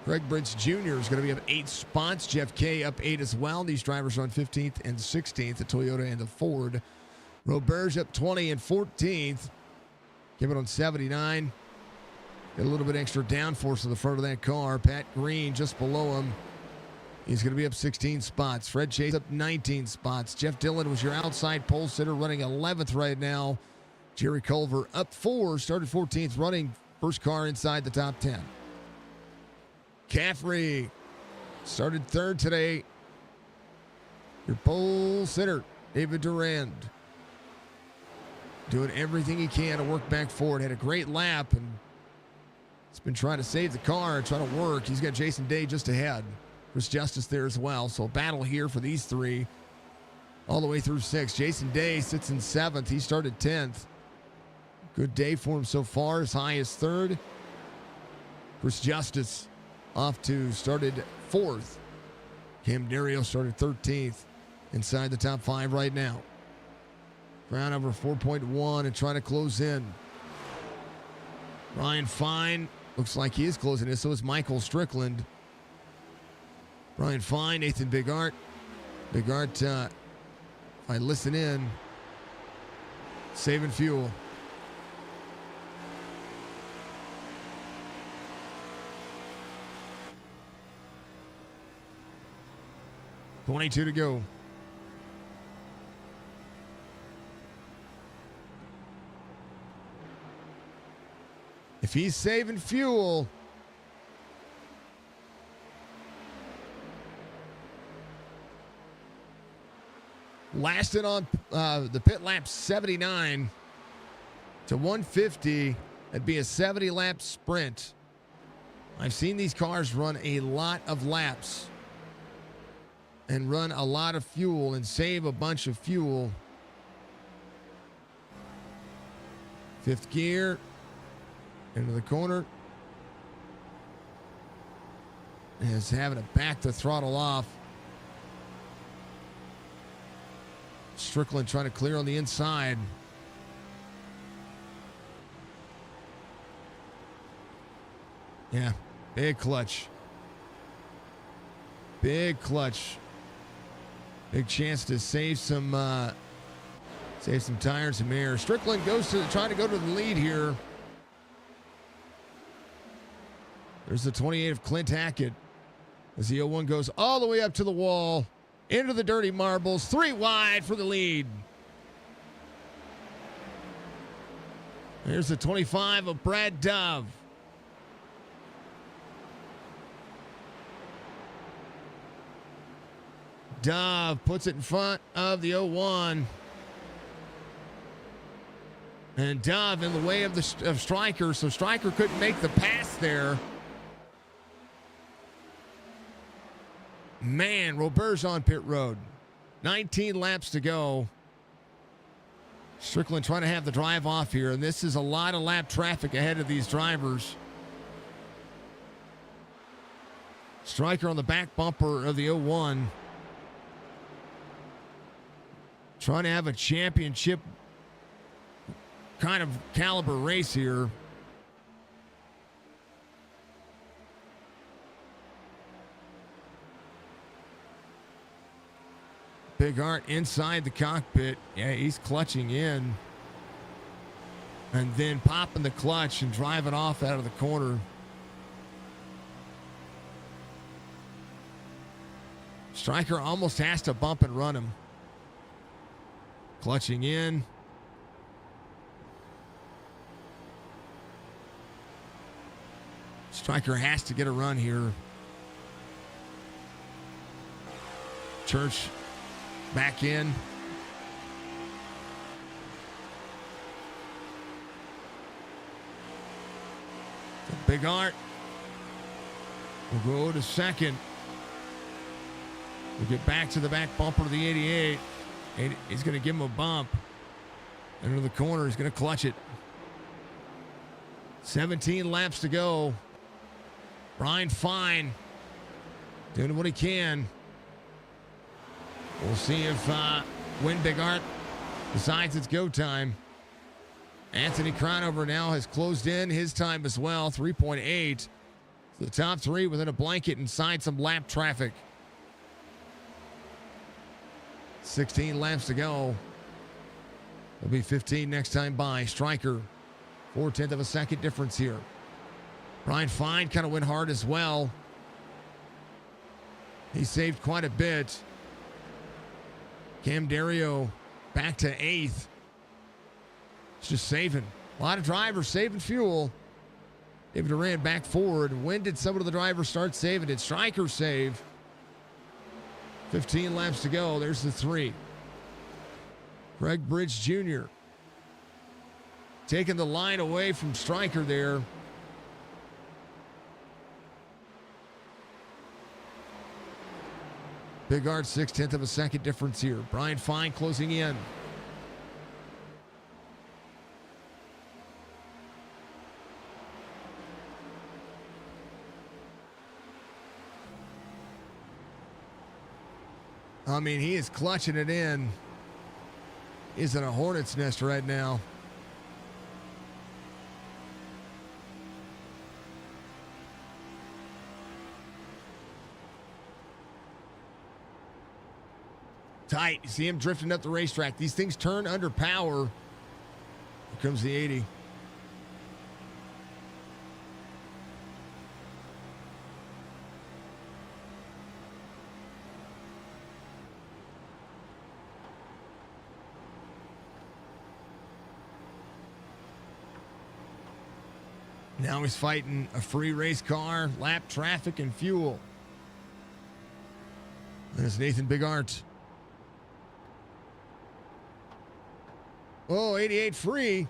Greg Brentz Jr. is going to be up 8 spots. Jeff Kay up 8 as well. These drivers are on 15th and 16th, the Toyota and the Ford. Roberge up 20 and 14th. Give it on 79. Got a little bit extra downforce in the front of that car. Pat Green just below him. He's going to be up 16 spots. Fred Chase up 19 spots. Jeff Dillon was your outside pole sitter, running 11th right now. Jerry Culver up 4, started 14th, running first car inside the top 10. Caffrey started 3rd today. Your pole sitter, David Durand, doing everything he can to work back forward. Had a great lap, and he's been trying to save the car, trying to work. He's got Jason Day just ahead. Chris Justice there as well. So battle here for these three all the way through 6. Jason Day sits in 7th. He started 10th. Good day for him so far, as high as 3rd. Chris Justice off to started 4th. Cam Dario started 13th. Inside the top 5 right now. Round over 4.1 and trying to close in. Ryan Fine looks like he is closing in. So is Michael Strickland. Ryan Fine, Nathan Bigart. Bigart, if I listen in, saving fuel. .22 to go. If he's saving fuel, lasted on the pit lap 79 to 150. That'd be a 70-lap sprint. I've seen these cars run a lot of laps and run a lot of fuel and save a bunch of fuel. Fifth gear, into the corner. Is having to back the throttle off. Strickland trying to clear on the inside. Yeah, big clutch. Big clutch. Big chance to save some tires, some air. Strickland trying to go to the lead here. There's the 28 of Clint Hackett as the 01 goes all the way up to the wall, into the dirty marbles, 3 wide for the lead. There's the 25 of Brad Dove. Dove puts it in front of the 01. And Dove in the way of Stryker, so Stryker couldn't make the pass there. Man, Robert's on pit road. 19 laps to go. Strickland trying to have the drive off here, and this is a lot of lap traffic ahead of these drivers. Stryker on the back bumper of the 01. Trying to have a championship kind of caliber race here. Big Art inside the cockpit. Yeah, he's clutching in. And then popping the clutch and driving off out of the corner. Stryker almost has to bump and run him. Clutching in. Stryker has to get a run here. Church back in. So Big Art will go to second. We'll get back to the back bumper of the 88. He's going to give him a bump. Into the corner. He's going to clutch it. 17 laps to go. Brian Fine doing what he can. We'll see if when Big Art decides it's go time. Anthony Cronover now has closed in his time as well, 3.8. So the top 3 within a blanket inside some lap traffic. 16 laps to go. It'll be 15 next time by. Stryker, 4/10 of a second difference here. Brian Fine kind of went hard as well. He saved quite a bit. Cam Dario back to 8th. It's just saving. A lot of drivers saving fuel. David Duran back forward. When did some of the drivers start saving? Did Stryker save? 15 laps to go. There's the 3. Greg Bridge Jr. taking the line away from Stryker there. Big Art, 6/10 of a second difference here. Brian Fine closing in. I mean, he is clutching it in. He's in a hornet's nest right now. Tight. You see him drifting up the racetrack. These things turn under power. Here comes the 80. Now he's fighting a free race car, lap traffic, and fuel. There's Nathan Big Art. Oh, 88 free.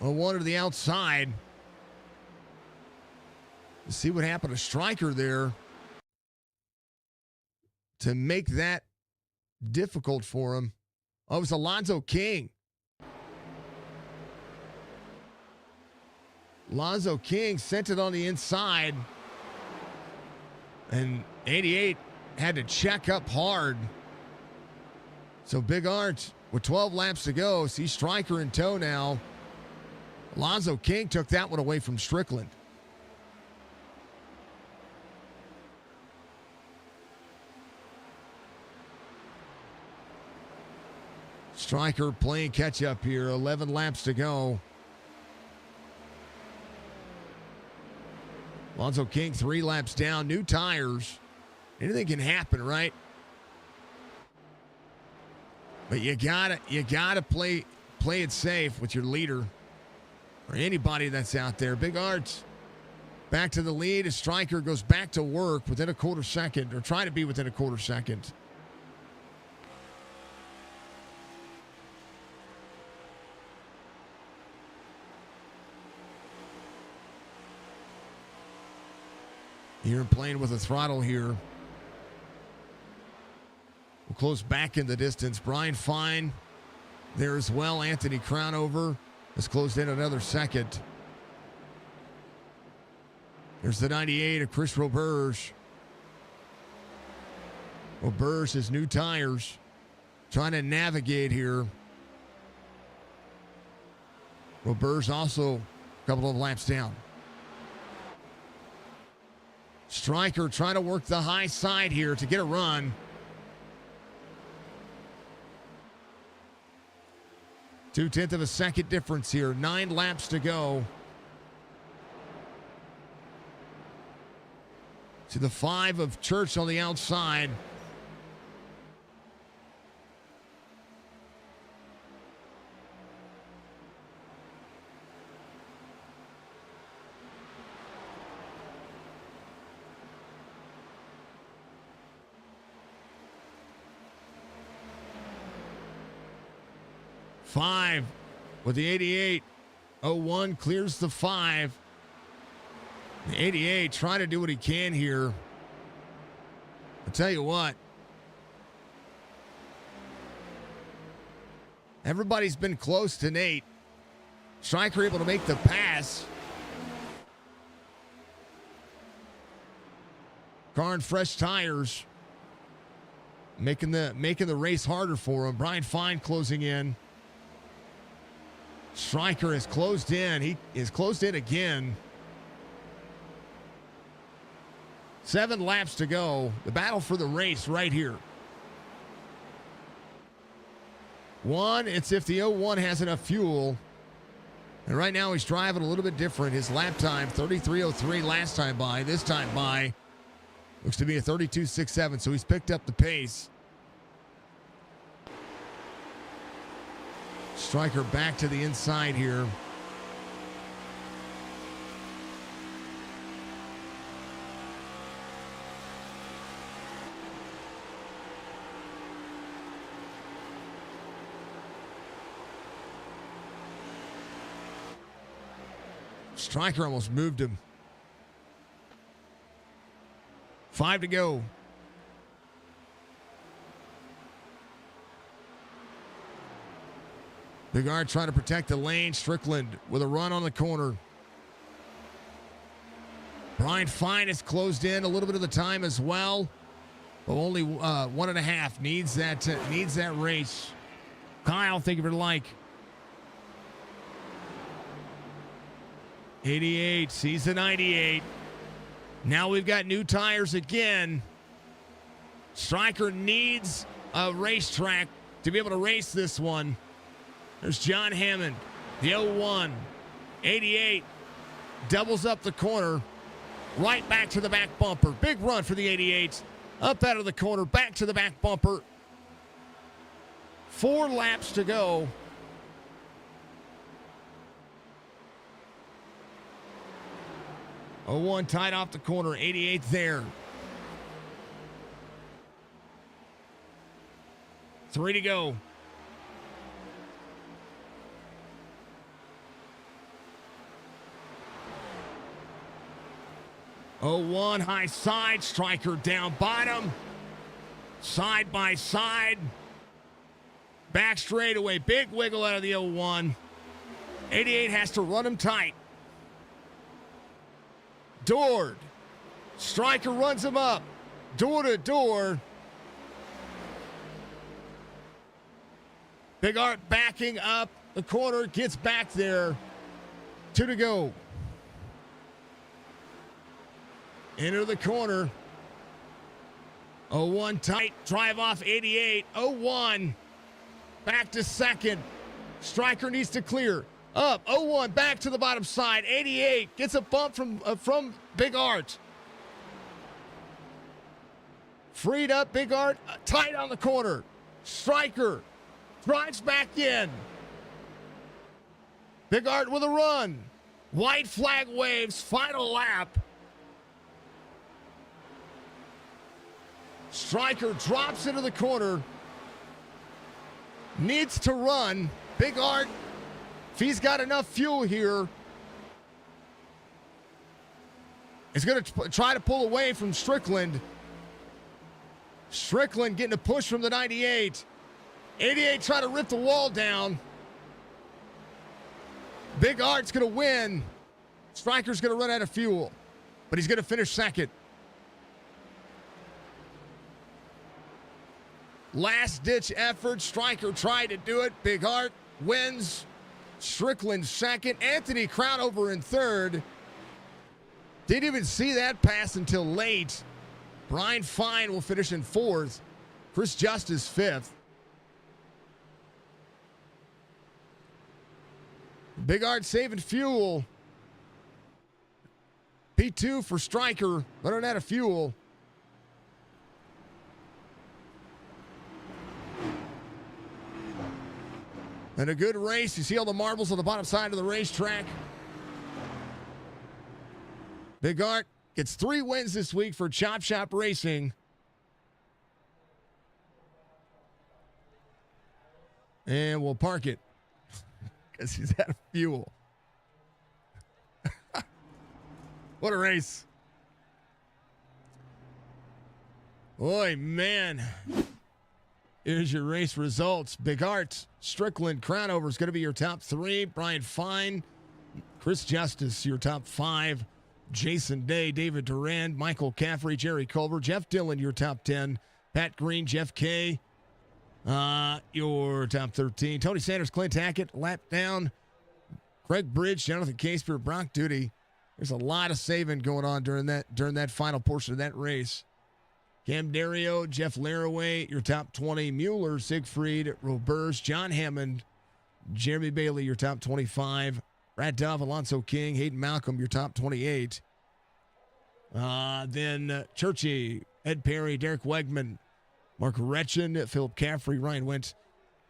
01 to the outside. Let's see what happened to Stryker there to make that difficult for him. Oh, it was Alonzo King. Alonzo King sent it on the inside. And 88 had to check up hard. So Big Art, with 12 laps to go, see Stryker in tow now. Alonzo King took that one away from Strickland. Stryker playing catch up here. 11 laps to go. Alonzo King 3 laps down. New tires. Anything can happen, right? But you gotta play it safe with your leader or anybody that's out there. Big Arts back to the lead as Stryker goes back to work within a quarter second, or trying to be within a quarter second. Here playing with a throttle here. We'll close back in the distance. Brian Fine there as well. Anthony Crownover has closed in another second. There's the 98 of Chris Roberge. Roberge has new tires. Trying to navigate here. Roberge also a couple of laps down. Stryker trying to work the high side here to get a run. 0.2 of a second difference here. 9 laps to go. To the 5 of Church on the outside. Five with the 88. 01 clears the 5. The 88 trying to do what he can here. I'll tell you what. Everybody's been close to Nate. Stryker able to make the pass. Car and fresh tires. Making the race harder for him. Brian Fine closing in. Stryker has closed in. He is closed in again. 7 laps to go. The battle for the race right here. 1, it's if the 01 has enough fuel. And right now he's driving a little bit different. His lap time, 33:03 last time by. This time by looks to be a 32:67, so he's picked up the pace. Stryker back to the inside here. Stryker almost moved him. 5 to go. Bigard trying to protect the lane. Strickland with a run on the corner. Brian Fine has closed in a little bit of the time as well, but only 1.5. Needs that race. Kyle, think of it like 88 sees the 98. Now we've got new tires again. Stryker needs a racetrack to be able to race this one. There's John Hammond, the 01. 88 doubles up the corner, right back to the back bumper. Big run for the 88. Up out of the corner, back to the back bumper. 4 laps to go. '01 tied off the corner, 88 there. 3 to go. 0-1, high side, Striker down bottom. Side by side. Back straightaway, big wiggle out of the 0-1. 88 has to run him tight. Dord. Striker runs him up. Door to door. Big Art backing up the corner, gets back there. 2 to go. Into the corner. 0-1 tight, drive off 88. 0-1. Back to second. Striker needs to clear. Up, 0-1, back to the bottom side. 88 gets a bump from Big Art. Freed up, Big Art, tight on the corner. Striker drives back in. Big Art with a run. White flag waves, final lap. Striker drops into the corner. Needs to run. Big Art, if he's got enough fuel here, is going to try to pull away from Strickland. Strickland getting a push from the 98. 88 trying to rip the wall down. Big Art's going to win. Striker's going to run out of fuel, but he's going to finish second. Last ditch effort. Striker tried to do it. Big Art wins. Strickland second. Anthony Crownover in third. Didn't even see that pass until late. Brian Fine will finish in fourth. Chris Justice fifth. Big Art saving fuel. P2 for Striker, running out of fuel. And a good race. You see all the marbles on the bottom side of the racetrack. Big Art gets 3 wins this week for Chop Shop Racing. And we'll park it because he's out of fuel. What a race. Boy, man. Here's your race results. Big Art, Strickland, Crownover is going to be your top 3. Brian Fine, Chris Justice, your top 5. Jason Day, David Durand, Michael Caffrey, Jerry Culver, Jeff Dillon, your top 10. Pat Green, Jeff Kay, your top 13. Tony Sanders, Clint Hackett, lap down. Craig Bridge, Jonathan Casper, Brock Duty. There's a lot of saving going on during that final portion of that race. Cam Dario, Jeff Laraway, your top 20. Mueller, Siegfried, Roberts, John Hammond, Jeremy Bailey, your top 25. Brad Dove, Alonso King, Hayden Malcolm, your top 28. Then Churchy, Ed Perry, Derek Wegman, Mark Retchen, Philip Caffrey, Ryan Wentz,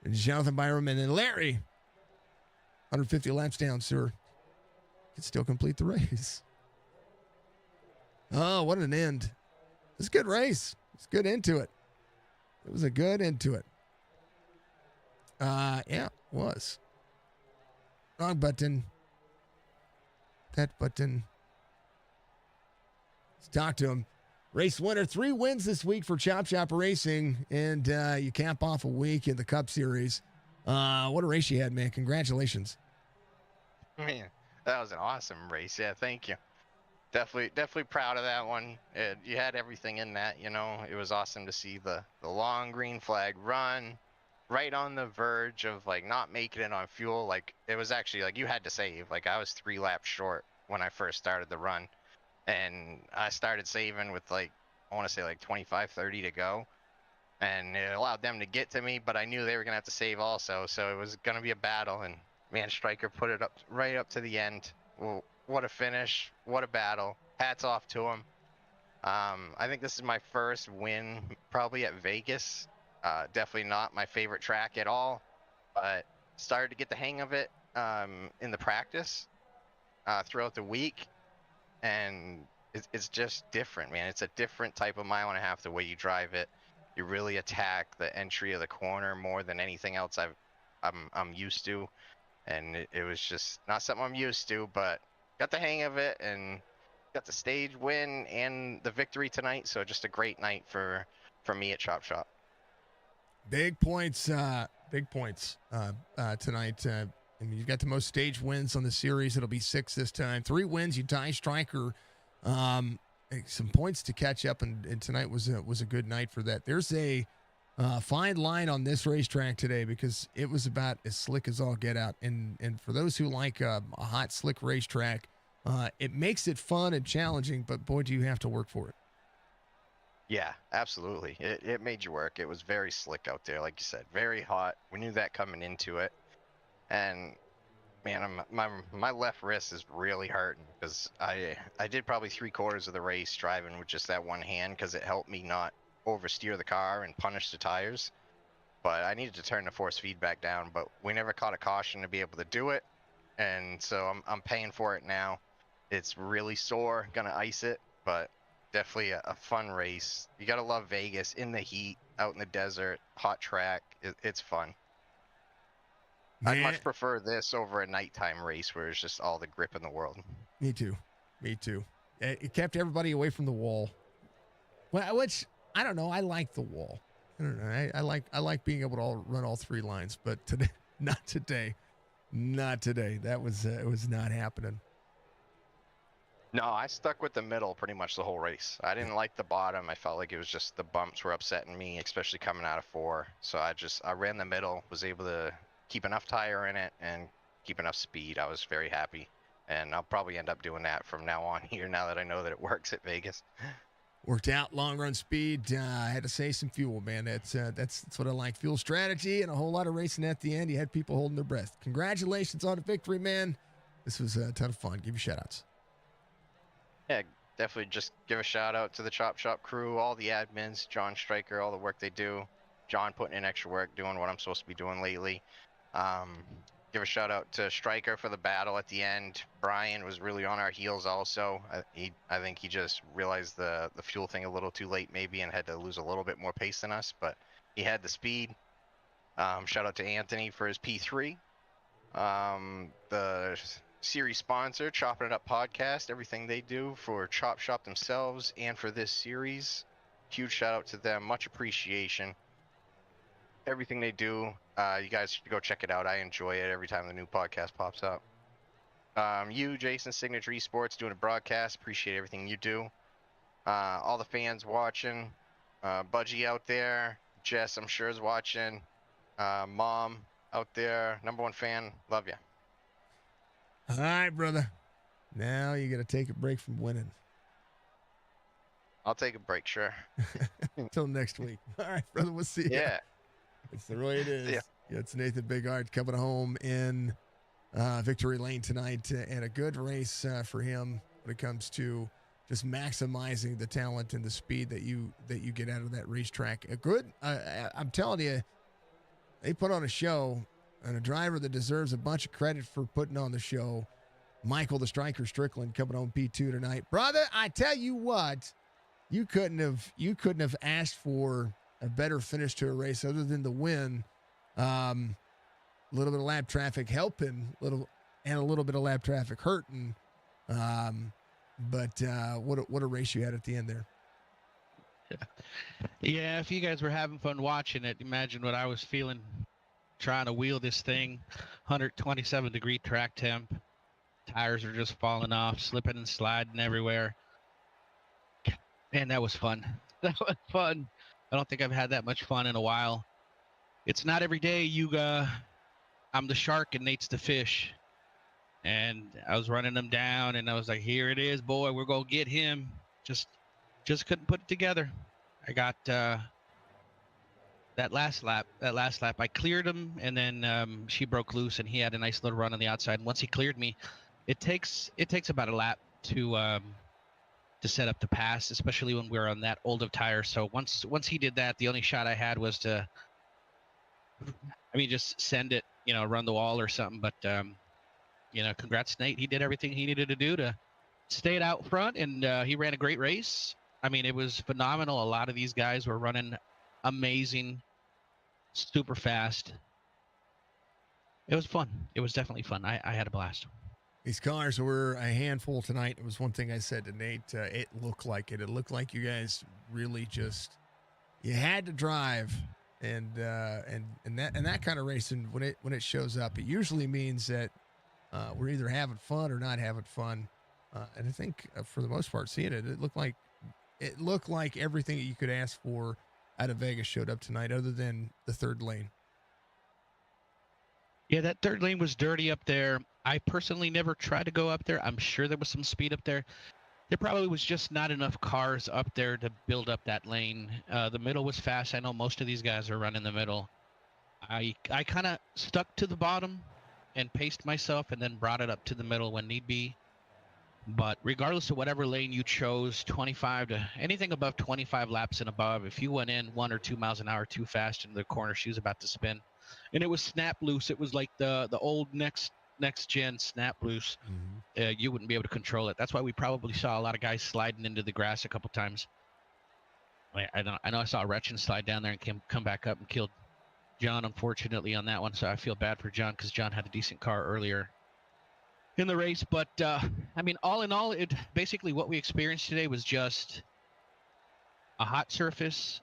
and Jonathan Byram, and then Larry. 150 laps down, sir. Can still complete the race. Oh, what an end. It was a good race. It's good into it. It was a good into it. Yeah, it was. Wrong button. That button. Let's talk to him. Race winner, 3 wins this week for Chop Shop Racing, and you cap off a week in the Cup Series. What a race you had, man. Congratulations. Man, that was an awesome race. Yeah, thank you. Definitely proud of that one. You had everything in that, you know. It was awesome to see the long green flag run right on the verge of like not making it on fuel. Like it was actually like you had to save. Like I was 3 laps short when I first started the run, and I started saving with like I want to say like 25-30 to go, and it allowed them to get to me, but I knew they were gonna have to save also, so it was gonna be a battle. And man, Stryker put it up right up to the end. Well, what a finish, what a battle. Hats off to him. I think this is my first win probably at Vegas. Definitely not my favorite track at all, but started to get the hang of it in the practice throughout the week, and it's just different, man. It's a different type of mile and a half the way you drive it. You really attack the entry of the corner more than anything else I'm used to, and it was just not something I'm used to, but got the hang of it, and got the stage win and the victory tonight. So just a great night for me at Chop Shop. Big points tonight. I mean, you've got the most stage wins on the series. It'll be 6 this time. 3 wins. You tie Striker. Some points to catch up, and tonight was a good night for that. There's a fine line on this racetrack today because it was about as slick as all get out. And for those who like a hot, slick racetrack, it makes it fun and challenging, but boy, do you have to work for it. Yeah, absolutely. It made you work. It was very slick out there, like you said, very hot. We knew that coming into it. And man, my left wrist is really hurting because I did probably 3/4 of the race driving with just that one hand because it helped me not oversteer the car and punish the tires. But I needed to turn the force feedback down, but we never caught a caution to be able to do it. And so I'm paying for it now. It's really sore, gonna ice it, but definitely a fun race. You gotta love Vegas in the heat, out in the desert, hot track. It's fun. Man, I'd much prefer this over a nighttime race where it's just all the grip in the world. Me too. It kept everybody away from the wall. Well, which I don't know. I like the wall. I don't know. I like being able to run all 3 lines, but today, not today. That was it was not happening. No, I stuck with the middle pretty much the whole race. I didn't like the bottom. I felt like it was just the bumps were upsetting me, especially coming out of 4. So I ran the middle, was able to keep enough tire in it and keep enough speed. I was very happy. And I'll probably end up doing that from now on here now that I know that it works at Vegas. Worked out, long run speed. I had to save some fuel, man. That's what I like. Fuel strategy and a whole lot of racing at the end. You had people holding their breath. Congratulations on the victory, man. This was a ton of fun. Give you shout outs. Yeah, definitely just give a shout out to the Chop Shop crew, all the admins, John Stryker, all the work they do. John putting in extra work, doing what I'm supposed to be doing lately. Give a shout out to Stryker for the battle at the end. Brian was really on our heels also. I think he just realized the fuel thing a little too late maybe and had to lose a little bit more pace than us, but he had the speed. Shout out to Anthony for his P3. The series sponsor, Chopp'N It Up Podcast, everything they do for Chop Shop themselves and for this series. Huge shout out to them. Much appreciation. Everything they do, you guys should go check it out. I enjoy it every time the new podcast pops up. You, Jason, Signature Esports, doing a broadcast. Appreciate everything you do. All the fans watching. Budgie out there. Jess, I'm sure, is watching. Mom out there. #1 fan. Love you. All right, brother. Now you got to take a break from winning. I'll take a break, sure. Until next week. All right, brother. We'll see you. Yeah. It's the way it is. Yeah. It's Nathan Bigart coming home in victory lane tonight, and a good race for him when it comes to just maximizing the talent and the speed that you get out of that racetrack. A good, I'm telling you, they put on a show, and a driver that deserves a bunch of credit for putting on the show. Michael the Striker Strickland coming home P2 tonight, brother. I tell you what, you couldn't have asked for a better finish to a race other than the win. A little bit of lap traffic helping, a little bit of lap traffic hurting. But what a race you had at the end there. Yeah, if you guys were having fun watching it, imagine what I was feeling trying to wheel this thing. 127-degree track temp. Tires are just falling off, slipping and sliding everywhere. Man, that was fun. That was fun. I don't think I've had that much fun in a while. It's not every day I'm the shark and Nate's the fish. And I was running them down and I was like, here it is, boy, we're going to get him. Just couldn't put it together. I got that last lap, I cleared him and then she broke loose and he had a nice little run on the outside. And once he cleared me, it takes about a lap to set up the pass, especially when we're on that old of tires. So once he did that, the only shot I had was to, just send it, run the wall or something. But, congrats, Nate. He did everything he needed to do to stay out front, and he ran a great race. It was phenomenal. A lot of these guys were running amazing, super fast. It was fun. It was definitely fun. I had a blast. These cars were a handful tonight. It was one thing I said to Nate. It looked like it. It looked like you guys really just you had to drive, and that kind of racing when it shows up, it usually means that we're either having fun or not having fun. And I think for the most part, seeing it, it looked like everything that you could ask for out of Vegas showed up tonight, other than the third lane. Yeah, that third lane was dirty up there. I personally never tried to go up there. I'm sure there was some speed up there. There probably was just not enough cars up there to build up that lane. The middle was fast. I know most of these guys are running the middle. I kind of stuck to the bottom and paced myself and then brought it up to the middle when need be. But regardless of whatever lane you chose, 25 to anything above 25 laps and above, if you went in 1 or 2 miles an hour too fast into the corner, she was about to spin. And it was snap loose. It was like the old next gen snap loose. You wouldn't be able to control it. That's why we probably saw a lot of guys sliding into the grass a couple times. I know I saw Retchen slide down there and come back up and killed John, unfortunately, on that one. So I feel bad for John because John had a decent car earlier in the race. But I mean, all in all, it basically what we experienced today was just a hot surface.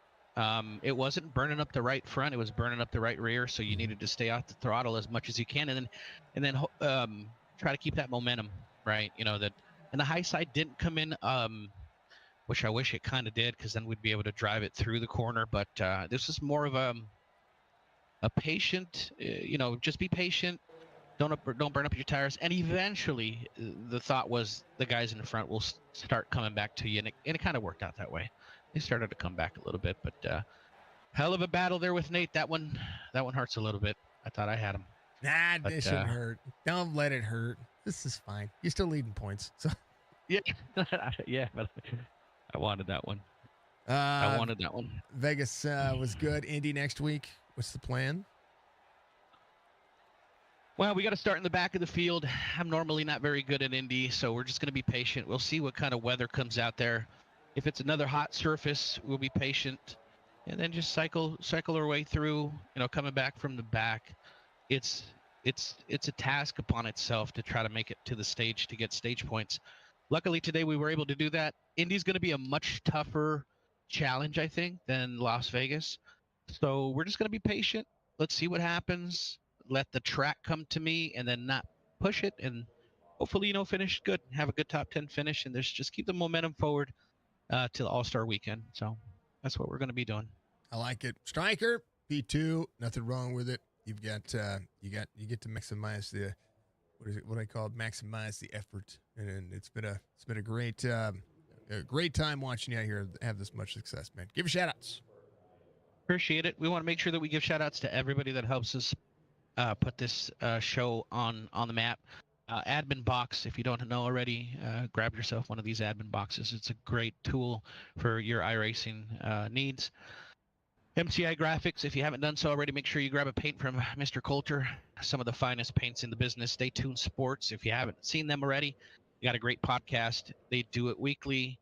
It wasn't burning up the right front; it was burning up the right rear. So you needed to stay off the throttle as much as you can, and then try to keep that momentum, right? You know that, and the high side didn't come in, which I wish it kind of did, because then we'd be able to drive it through the corner. But this is more of a patient, just be patient. Don't burn up your tires, and eventually, the thought was the guys in the front will start coming back to you, and it kind of worked out that way. They started to come back a little bit, but hell of a battle there with Nate. That one hurts a little bit. I thought I had him. Nah, this shouldn't hurt. Don't let it hurt. This is fine. You're still leading points. So yeah, yeah, but I wanted that one. I wanted that one. Vegas was good. Indy next week. What's the plan? Well, we got to start in the back of the field. I'm normally not very good at Indy, so we're just going to be patient. We'll see what kind of weather comes out there. If it's another hot surface, we'll be patient, and then just cycle our way through. Coming back from the back, it's a task upon itself to try to make it to the stage to get stage points. Luckily today we were able to do that. Indy's going to be a much tougher challenge, I think, than Las Vegas. So we're just going to be patient. Let's see what happens. Let the track come to me, and then not push it, and hopefully, finish good, have a good top 10 finish, and just keep the momentum forward to the All-Star weekend. So that's what we're going to be doing. I like it. Striker, P2, nothing wrong with it. You've got you get to maximize the what I call maximize the effort, and it's been a great time watching you out here have this much success, man. Give your shout outs. Appreciate it. We want to make sure that we give shout outs to everybody that helps us put this show on the map. Admin box, if you don't know already, grab yourself one of these admin boxes. It's a great tool for your iRacing needs. MCI Graphics, if you haven't done so already, make sure you grab a paint from Mr. Coulter. Some of the finest paints in the business. Stay tuned Sports. If you haven't seen them already, you got a great podcast. They do it weekly.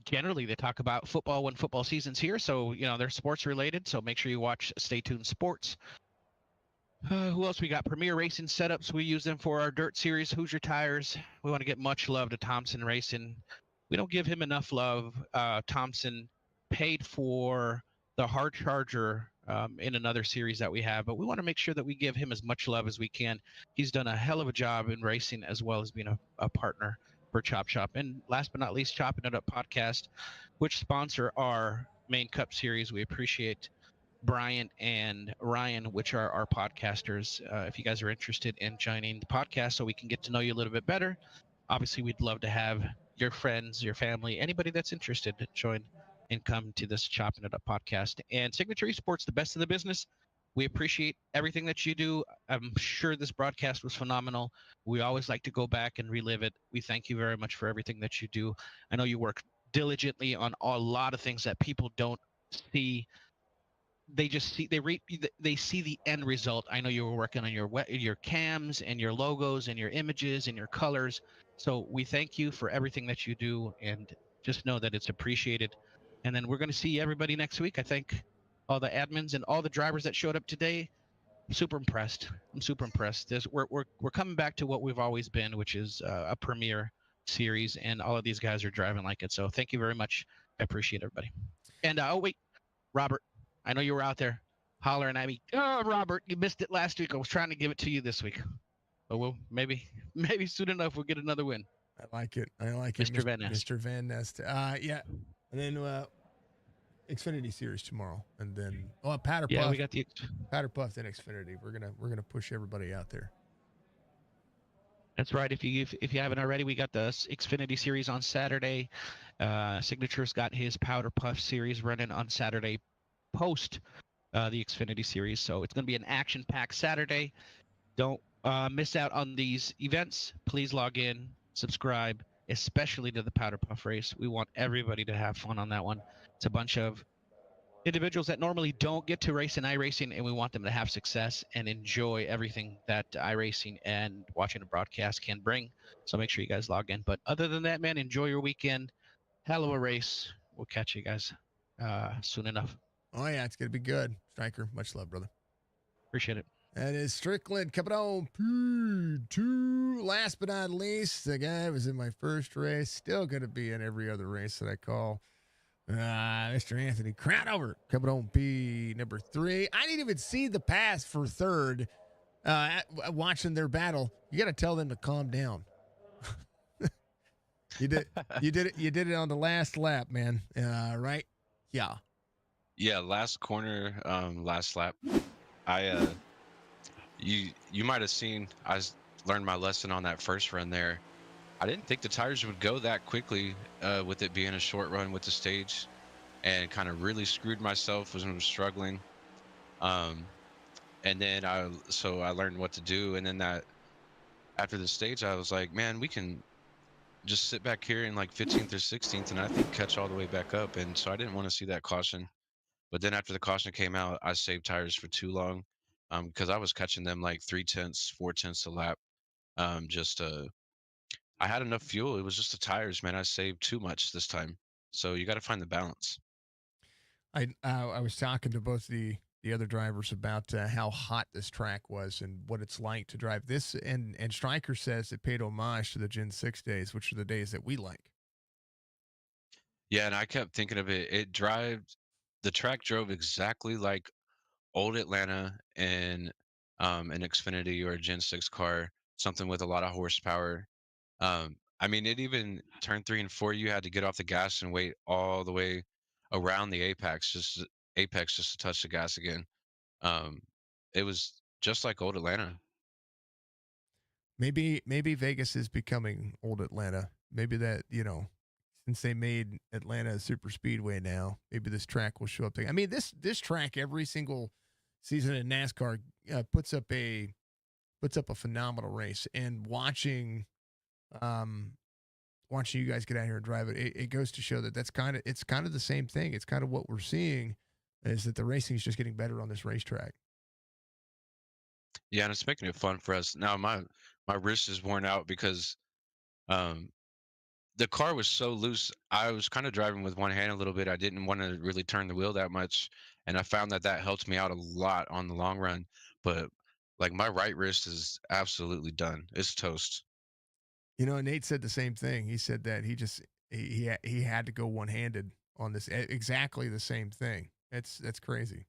Generally, they talk about football when football season's here. So, they're sports related. So make sure you watch Stay Tuned Sports. Who else we got? Premier Racing Setups. We use them for our dirt series, Hoosier Tires. We want to get much love to Thompson Racing. We don't give him enough love. Thompson paid for the hard charger in another series that we have, but we want to make sure that we give him as much love as we can. He's done a hell of a job in racing as well as being a partner for Chop Shop. And last but not least, Chopp'N It Up podcast, which sponsor our main cup series. We appreciate Brian and Ryan, which are our podcasters. If you guys are interested in joining the podcast so we can get to know you a little bit better, obviously we'd love to have your friends, your family, anybody that's interested to join and come to this Chopp'N It Up podcast. And Signature Esports, the best in the business. We appreciate everything that you do. I'm sure this broadcast was phenomenal. We always like to go back and relive it. We thank you very much for everything that you do. I know you work diligently on a lot of things that people don't see. They just see they see the end result. I know you were working on your cams and your logos and your images and your colors. So we thank you for everything that you do, and just know that it's appreciated. And then we're going to see everybody next week. I thank all the admins and all the drivers that showed up today. super impressed. I'm super impressed. We're coming back to what we've always been, which is a premier series, and all of these guys are driving like it. So thank you very much. I appreciate everybody. And oh wait, Robert, I know you were out there hollering at me. Oh, Robert, you missed it last week. I was trying to give it to you this week. But we'll maybe soon enough we'll get another win. I like it. I like it, Mr. Van Ness. Mr. Van Nest. Yeah, and then Xfinity Series tomorrow, and then Powder Yeah, Puff. we got the Powder Puff, then Xfinity. We're gonna push everybody out there. That's right. If you haven't already, we got the Xfinity Series on Saturday. Signature's got his Powder Puff Series running on Saturday post the Xfinity Series. So it's going to be an action-packed Saturday. Don't miss out on these events. Please log in, subscribe, especially to the Powder Puff race. We want everybody to have fun on that one. It's a bunch of individuals that normally don't get to race in iRacing, and we want them to have success and enjoy everything that iRacing and watching a broadcast can bring. So make sure you guys log in. But other than that, man, enjoy your weekend. Hell of a race. We'll catch you guys soon enough. Oh yeah, it's gonna be good. Striker, much love, brother. Appreciate it. That is Strickland coming on P2. Last but not least, the guy who was in my first race, still going to be in every other race that I call. Mr. Anthony Crownover coming on P number 3. I didn't even see the pass for third. Watching their battle, you got to tell them to calm down. You did it on the last lap, man. Right? Yeah. Yeah, last corner, last lap. You might have seen learned my lesson on that first run there. I didn't think the tires would go that quickly with it being a short run with the stage, and kind of really screwed myself when I was struggling. And then I learned what to do, and then that after the stage I was like, man, we can just sit back here in like 15th or 16th and I think catch all the way back up. And so I didn't want to see that caution. But then after the caution came out, I saved tires for too long because I was catching them like 3/10, 4/10 a lap. I had enough fuel. It was just the tires, man. I saved too much this time. So you got to find the balance. I was talking to both the other drivers about how hot this track was and what it's like to drive this. And Stryker says it paid homage to the Gen 6 days, which are the days that we like. Yeah, and I kept thinking of it. The track drove exactly like old Atlanta in an Xfinity or a Gen 6 car, something with a lot of horsepower. I mean, it even turn 3 and 4, you had to get off the gas and wait all the way around the apex just to touch the gas again. Um, it was just like old Atlanta. Maybe Vegas is becoming old Atlanta. Maybe that, since they made Atlanta a super speedway now, maybe this track will show up there. I mean, this track every single season in NASCAR puts up a phenomenal race. And watching you guys get out here and drive it goes to show that it's kind of the same thing. It's kind of what we're seeing is that the racing is just getting better on this racetrack. Yeah, and it's making it fun for us. Now my wrist is worn out because um the car was so loose. I was kind of driving with one hand a little bit. I didn't want to really turn the wheel that much, and I found that helped me out a lot on the long run. But like my right wrist is absolutely done. It's toast. Nate said the same thing. He said that he had to go one-handed on this. Exactly the same thing. That's crazy.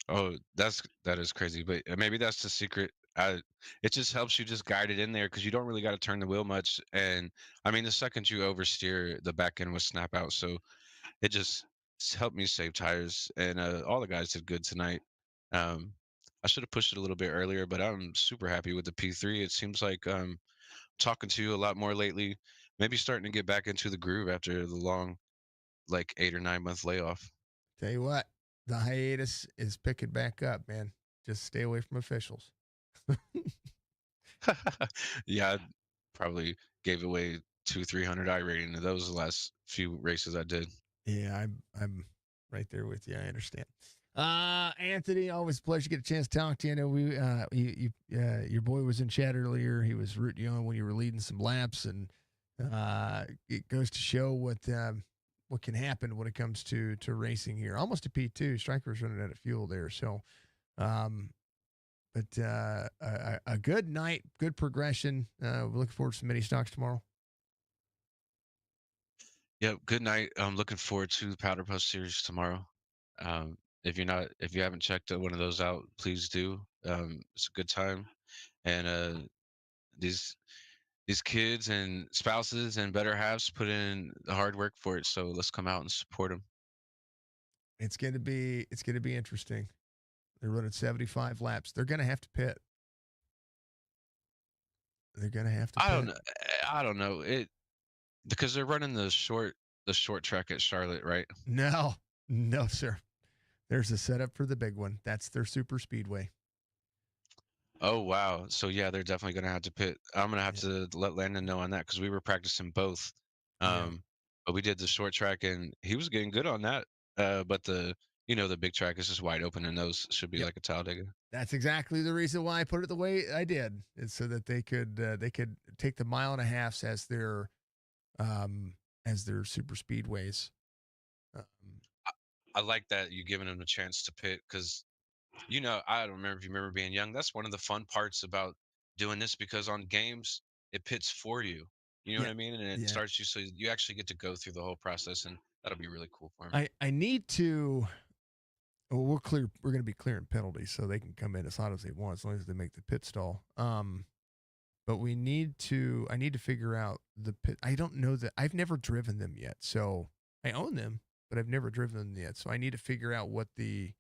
Oh, that is crazy. But maybe that's the secret. It just helps you just guide it in there because you don't really got to turn the wheel much. And I mean, the second you oversteer, the back end will snap out. So it just helped me save tires. And all the guys did good tonight. Um, I should have pushed it a little bit earlier, but I'm super happy with the P3. It seems like talking to you a lot more lately. Maybe starting to get back into the groove after the long, like 8 or 9 month layoff. Tell you what, the hiatus is picking back up, man. Just stay away from officials. Yeah, I probably gave away 200-300 iRating of those the last few races I did. Yeah, I'm right there with you. I understand. Anthony, always a pleasure to get a chance to talk to you. I know your boy was in chat earlier. He was rooting you on when you were leading some laps, and it goes to show what can happen when it comes to racing here. Almost a P2. Striker's running out of fuel there, so But a good night, good progression. We're looking forward to some mini stocks tomorrow. Yep. Good night. I'm looking forward to the Powder Puff series tomorrow. If you haven't checked one of those out, please do. It's a good time, and these these kids and spouses and better halves put in the hard work for it. So let's come out and support them. It's gonna be interesting. They're running 75 laps. They're gonna have to pit. They're gonna have to I don't pit. know. I don't know it because they're running the short track at Charlotte, right? No, no, sir. There's a setup for the big one. That's their super speedway. Oh wow. So yeah, they're definitely gonna have to pit. I'm gonna have to let Landon know on that because we were practicing both. Yeah. But we did the short track and he was getting good on that. But the big track is just wide open and those should be Yep. like a Talladega. That's exactly the reason why I put it the way I did. Is so that they could take the mile and a half as their super speedways. Um, I like that you giving them a chance to pit because I don't remember if you remember being young. That's one of the fun parts about doing this because on games it pits for you. You know yeah, what I mean? And it yeah. starts you so you actually get to go through the whole process and that'll be really cool for them. I need to. Well, we're going to be clearing penalties, so they can come in as hot as they want, as long as they make the pit stall. But I need to figure out the pit. I don't know that I've never driven them yet, so I own them, but I've never driven them yet. So I need to figure out what the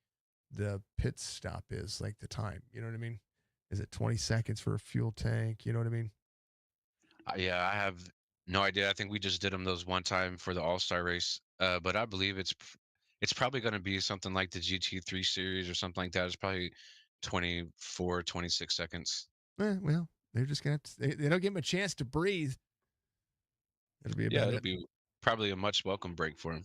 pit stop is, like the time. You know what I mean? Is it 20 seconds for a fuel tank? You know what I mean? Yeah, I have no idea. I think we just did them those one time for the All-Star race. But I believe it's probably going to be something like the GT3 series or something like that. It's probably 24, 26 seconds. Well, they're just gonna have to. They don't give them a chance to breathe. It'll be Yeah, about it'll it. be probably a much welcome break for him.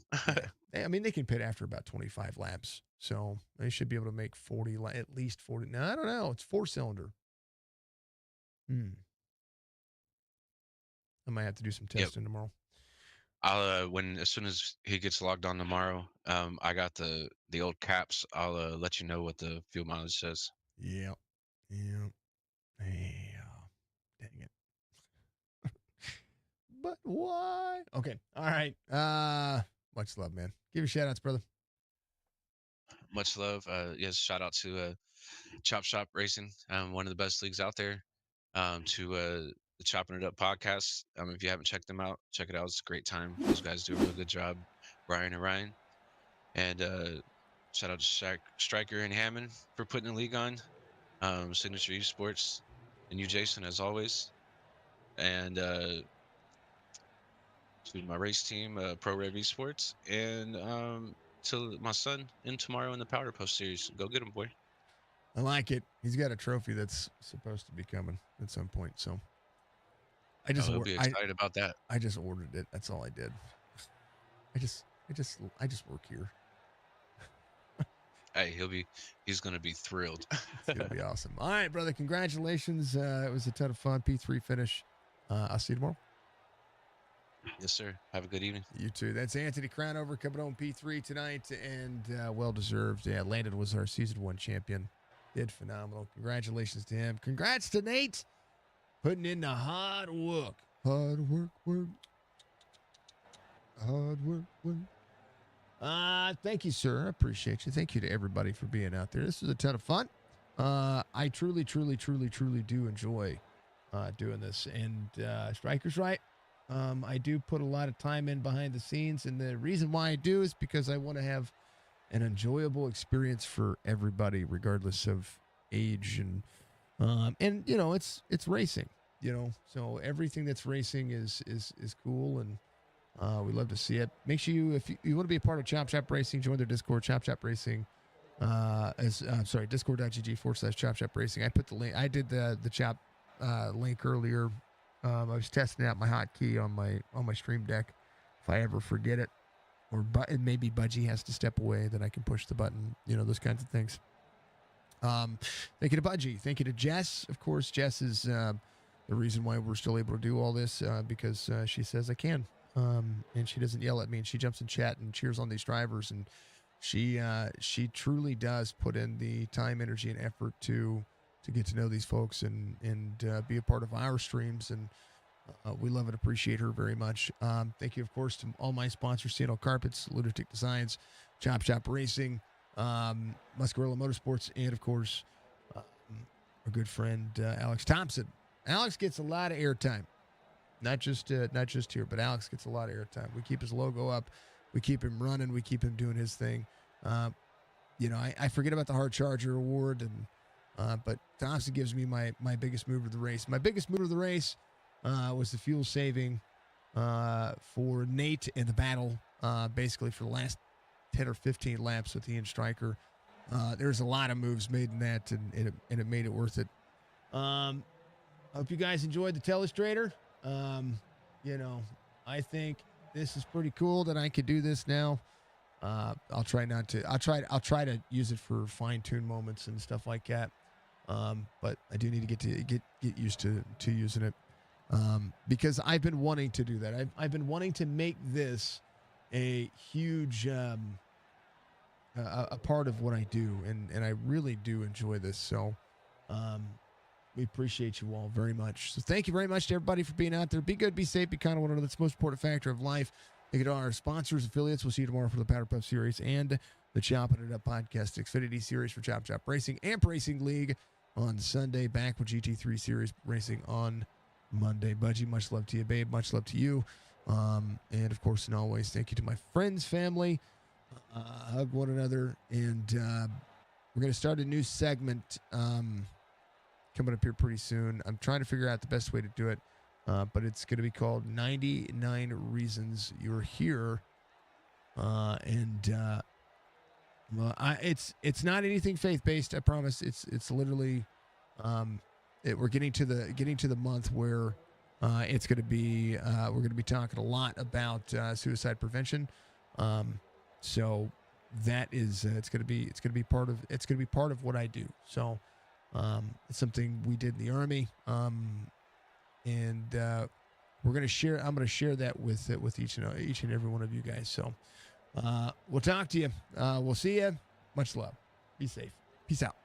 Yeah, I mean they can pit after about 25 laps, so they should be able to make 40 at least 40. No, I don't know. It's 4-cylinder. I might have to do some Yep. testing tomorrow. I'll as soon as he gets logged on tomorrow, I got the old caps. I'll let you know what the fuel mileage says. Yeah. Yeah. Dang it. But why? Okay. All right. Much love, man. Give your shout outs, brother. Much love. Yes, shout out to Chop Shop Racing, one of the best leagues out there. To the Chopping It Up podcast. If you haven't checked them out, check it out. It's a great time. Those guys do a real good job, Brian and Ryan. And shout out to Striker and Hammond for putting the league on. Signature Esports and you, Jason, as always. And to my race team, Pro Rev Esports, and to my son in tomorrow in the Powder Puff series. Go get him, boy. I like it. He's got a trophy that's supposed to be coming at some point. So He'll be excited about that. I just ordered it. That's all I did. I just work here. Hey, he's gonna be thrilled. It's gonna be awesome. All right, brother. Congratulations. It was a ton of fun. P3 finish. I'll see you tomorrow. Yes, sir. Have a good evening. You too. That's Anthony Crownover coming home P3 tonight, and well deserved. Yeah, Landon was our season 1 champion. Did phenomenal. Congratulations to him. Congrats to Nate, putting in the hard work. Hard work. Thank you, sir. I appreciate you. Thank you to everybody for being out there. This was a ton of fun. I truly do enjoy doing this. And Striker's right. I do put a lot of time in behind the scenes, and the reason why I do is because I want to have an enjoyable experience for everybody, regardless of age and it's racing, so everything that's racing is cool, and we love to see it. Make sure if you want to be a part of Chop Shop Racing, join their Discord, Chop Shop Racing. Discord.gg/Chop Shop Racing. I put the link. I did the Chop link earlier. I was testing out my hotkey on my Stream Deck. If I ever forget it, or maybe Budgie has to step away, then I can push the button. Those kinds of things. Thank you to Budgie. Thank you to Jess. Of course, Jess is the reason why we're still able to do all this because she says I can. And she doesn't yell at me, and she jumps in chat and cheers on these drivers, and she truly does put in the time, energy, and effort to get to know these folks and be a part of our streams, and we love and appreciate her very much. Thank you, of course, to all my sponsors: CNL Carpets, Lunatic Designs, Chop Racing, Muscarella Motorsports, and of course, our good friend Alex Thompson. Alex gets a lot of airtime, not just here, but Alex gets a lot of airtime. We keep his logo up, we keep him running, we keep him doing his thing. I forget about the Hard Charger Award, but Thompson gives me my biggest move of the race. My biggest move of the race was the fuel saving for Nate in the battle, basically for the last 10 or 15 laps with Ian Stryker. There's a lot of moves made in that, and it made it worth it. Hope you guys enjoyed the Telestrator. I think this is pretty cool that I could do this now. I'll try to use it for fine-tune moments and stuff like that. But I do need to get used to using it. Because I've been wanting to do that. I've been wanting to make this a huge a part of what I do, and I really do enjoy this. So we appreciate you all very much. So thank you very much to everybody for being out there. Be good, be safe, be kind of one another. That's the most important factor of life. Thank you to our sponsors, affiliates. We'll see you tomorrow for the Powder Puff Series and the Chopp'N It Up Podcast Xfinity Series for Chop Racing, AMP Racing League on Sunday. Back with GT3 Series Racing on Monday. Budgie, much love to you, babe. Much love to you. And of course, and always, thank you to my friends, family. Hug one another. And we're going to start a new segment coming up here pretty soon. I'm trying to figure out the best way to do it. But it's going to be called 99 Reasons You're Here. It's not anything faith-based, I promise. It's literally we're getting to the month where it's going to be we're going to be talking a lot about suicide prevention. So that is it's going to be part of what I do. So it's something we did in the Army. And we're going to share. I'm going to share that with each and every one of you guys. So we'll talk to you. We'll see you. Much love. Be safe. Peace out.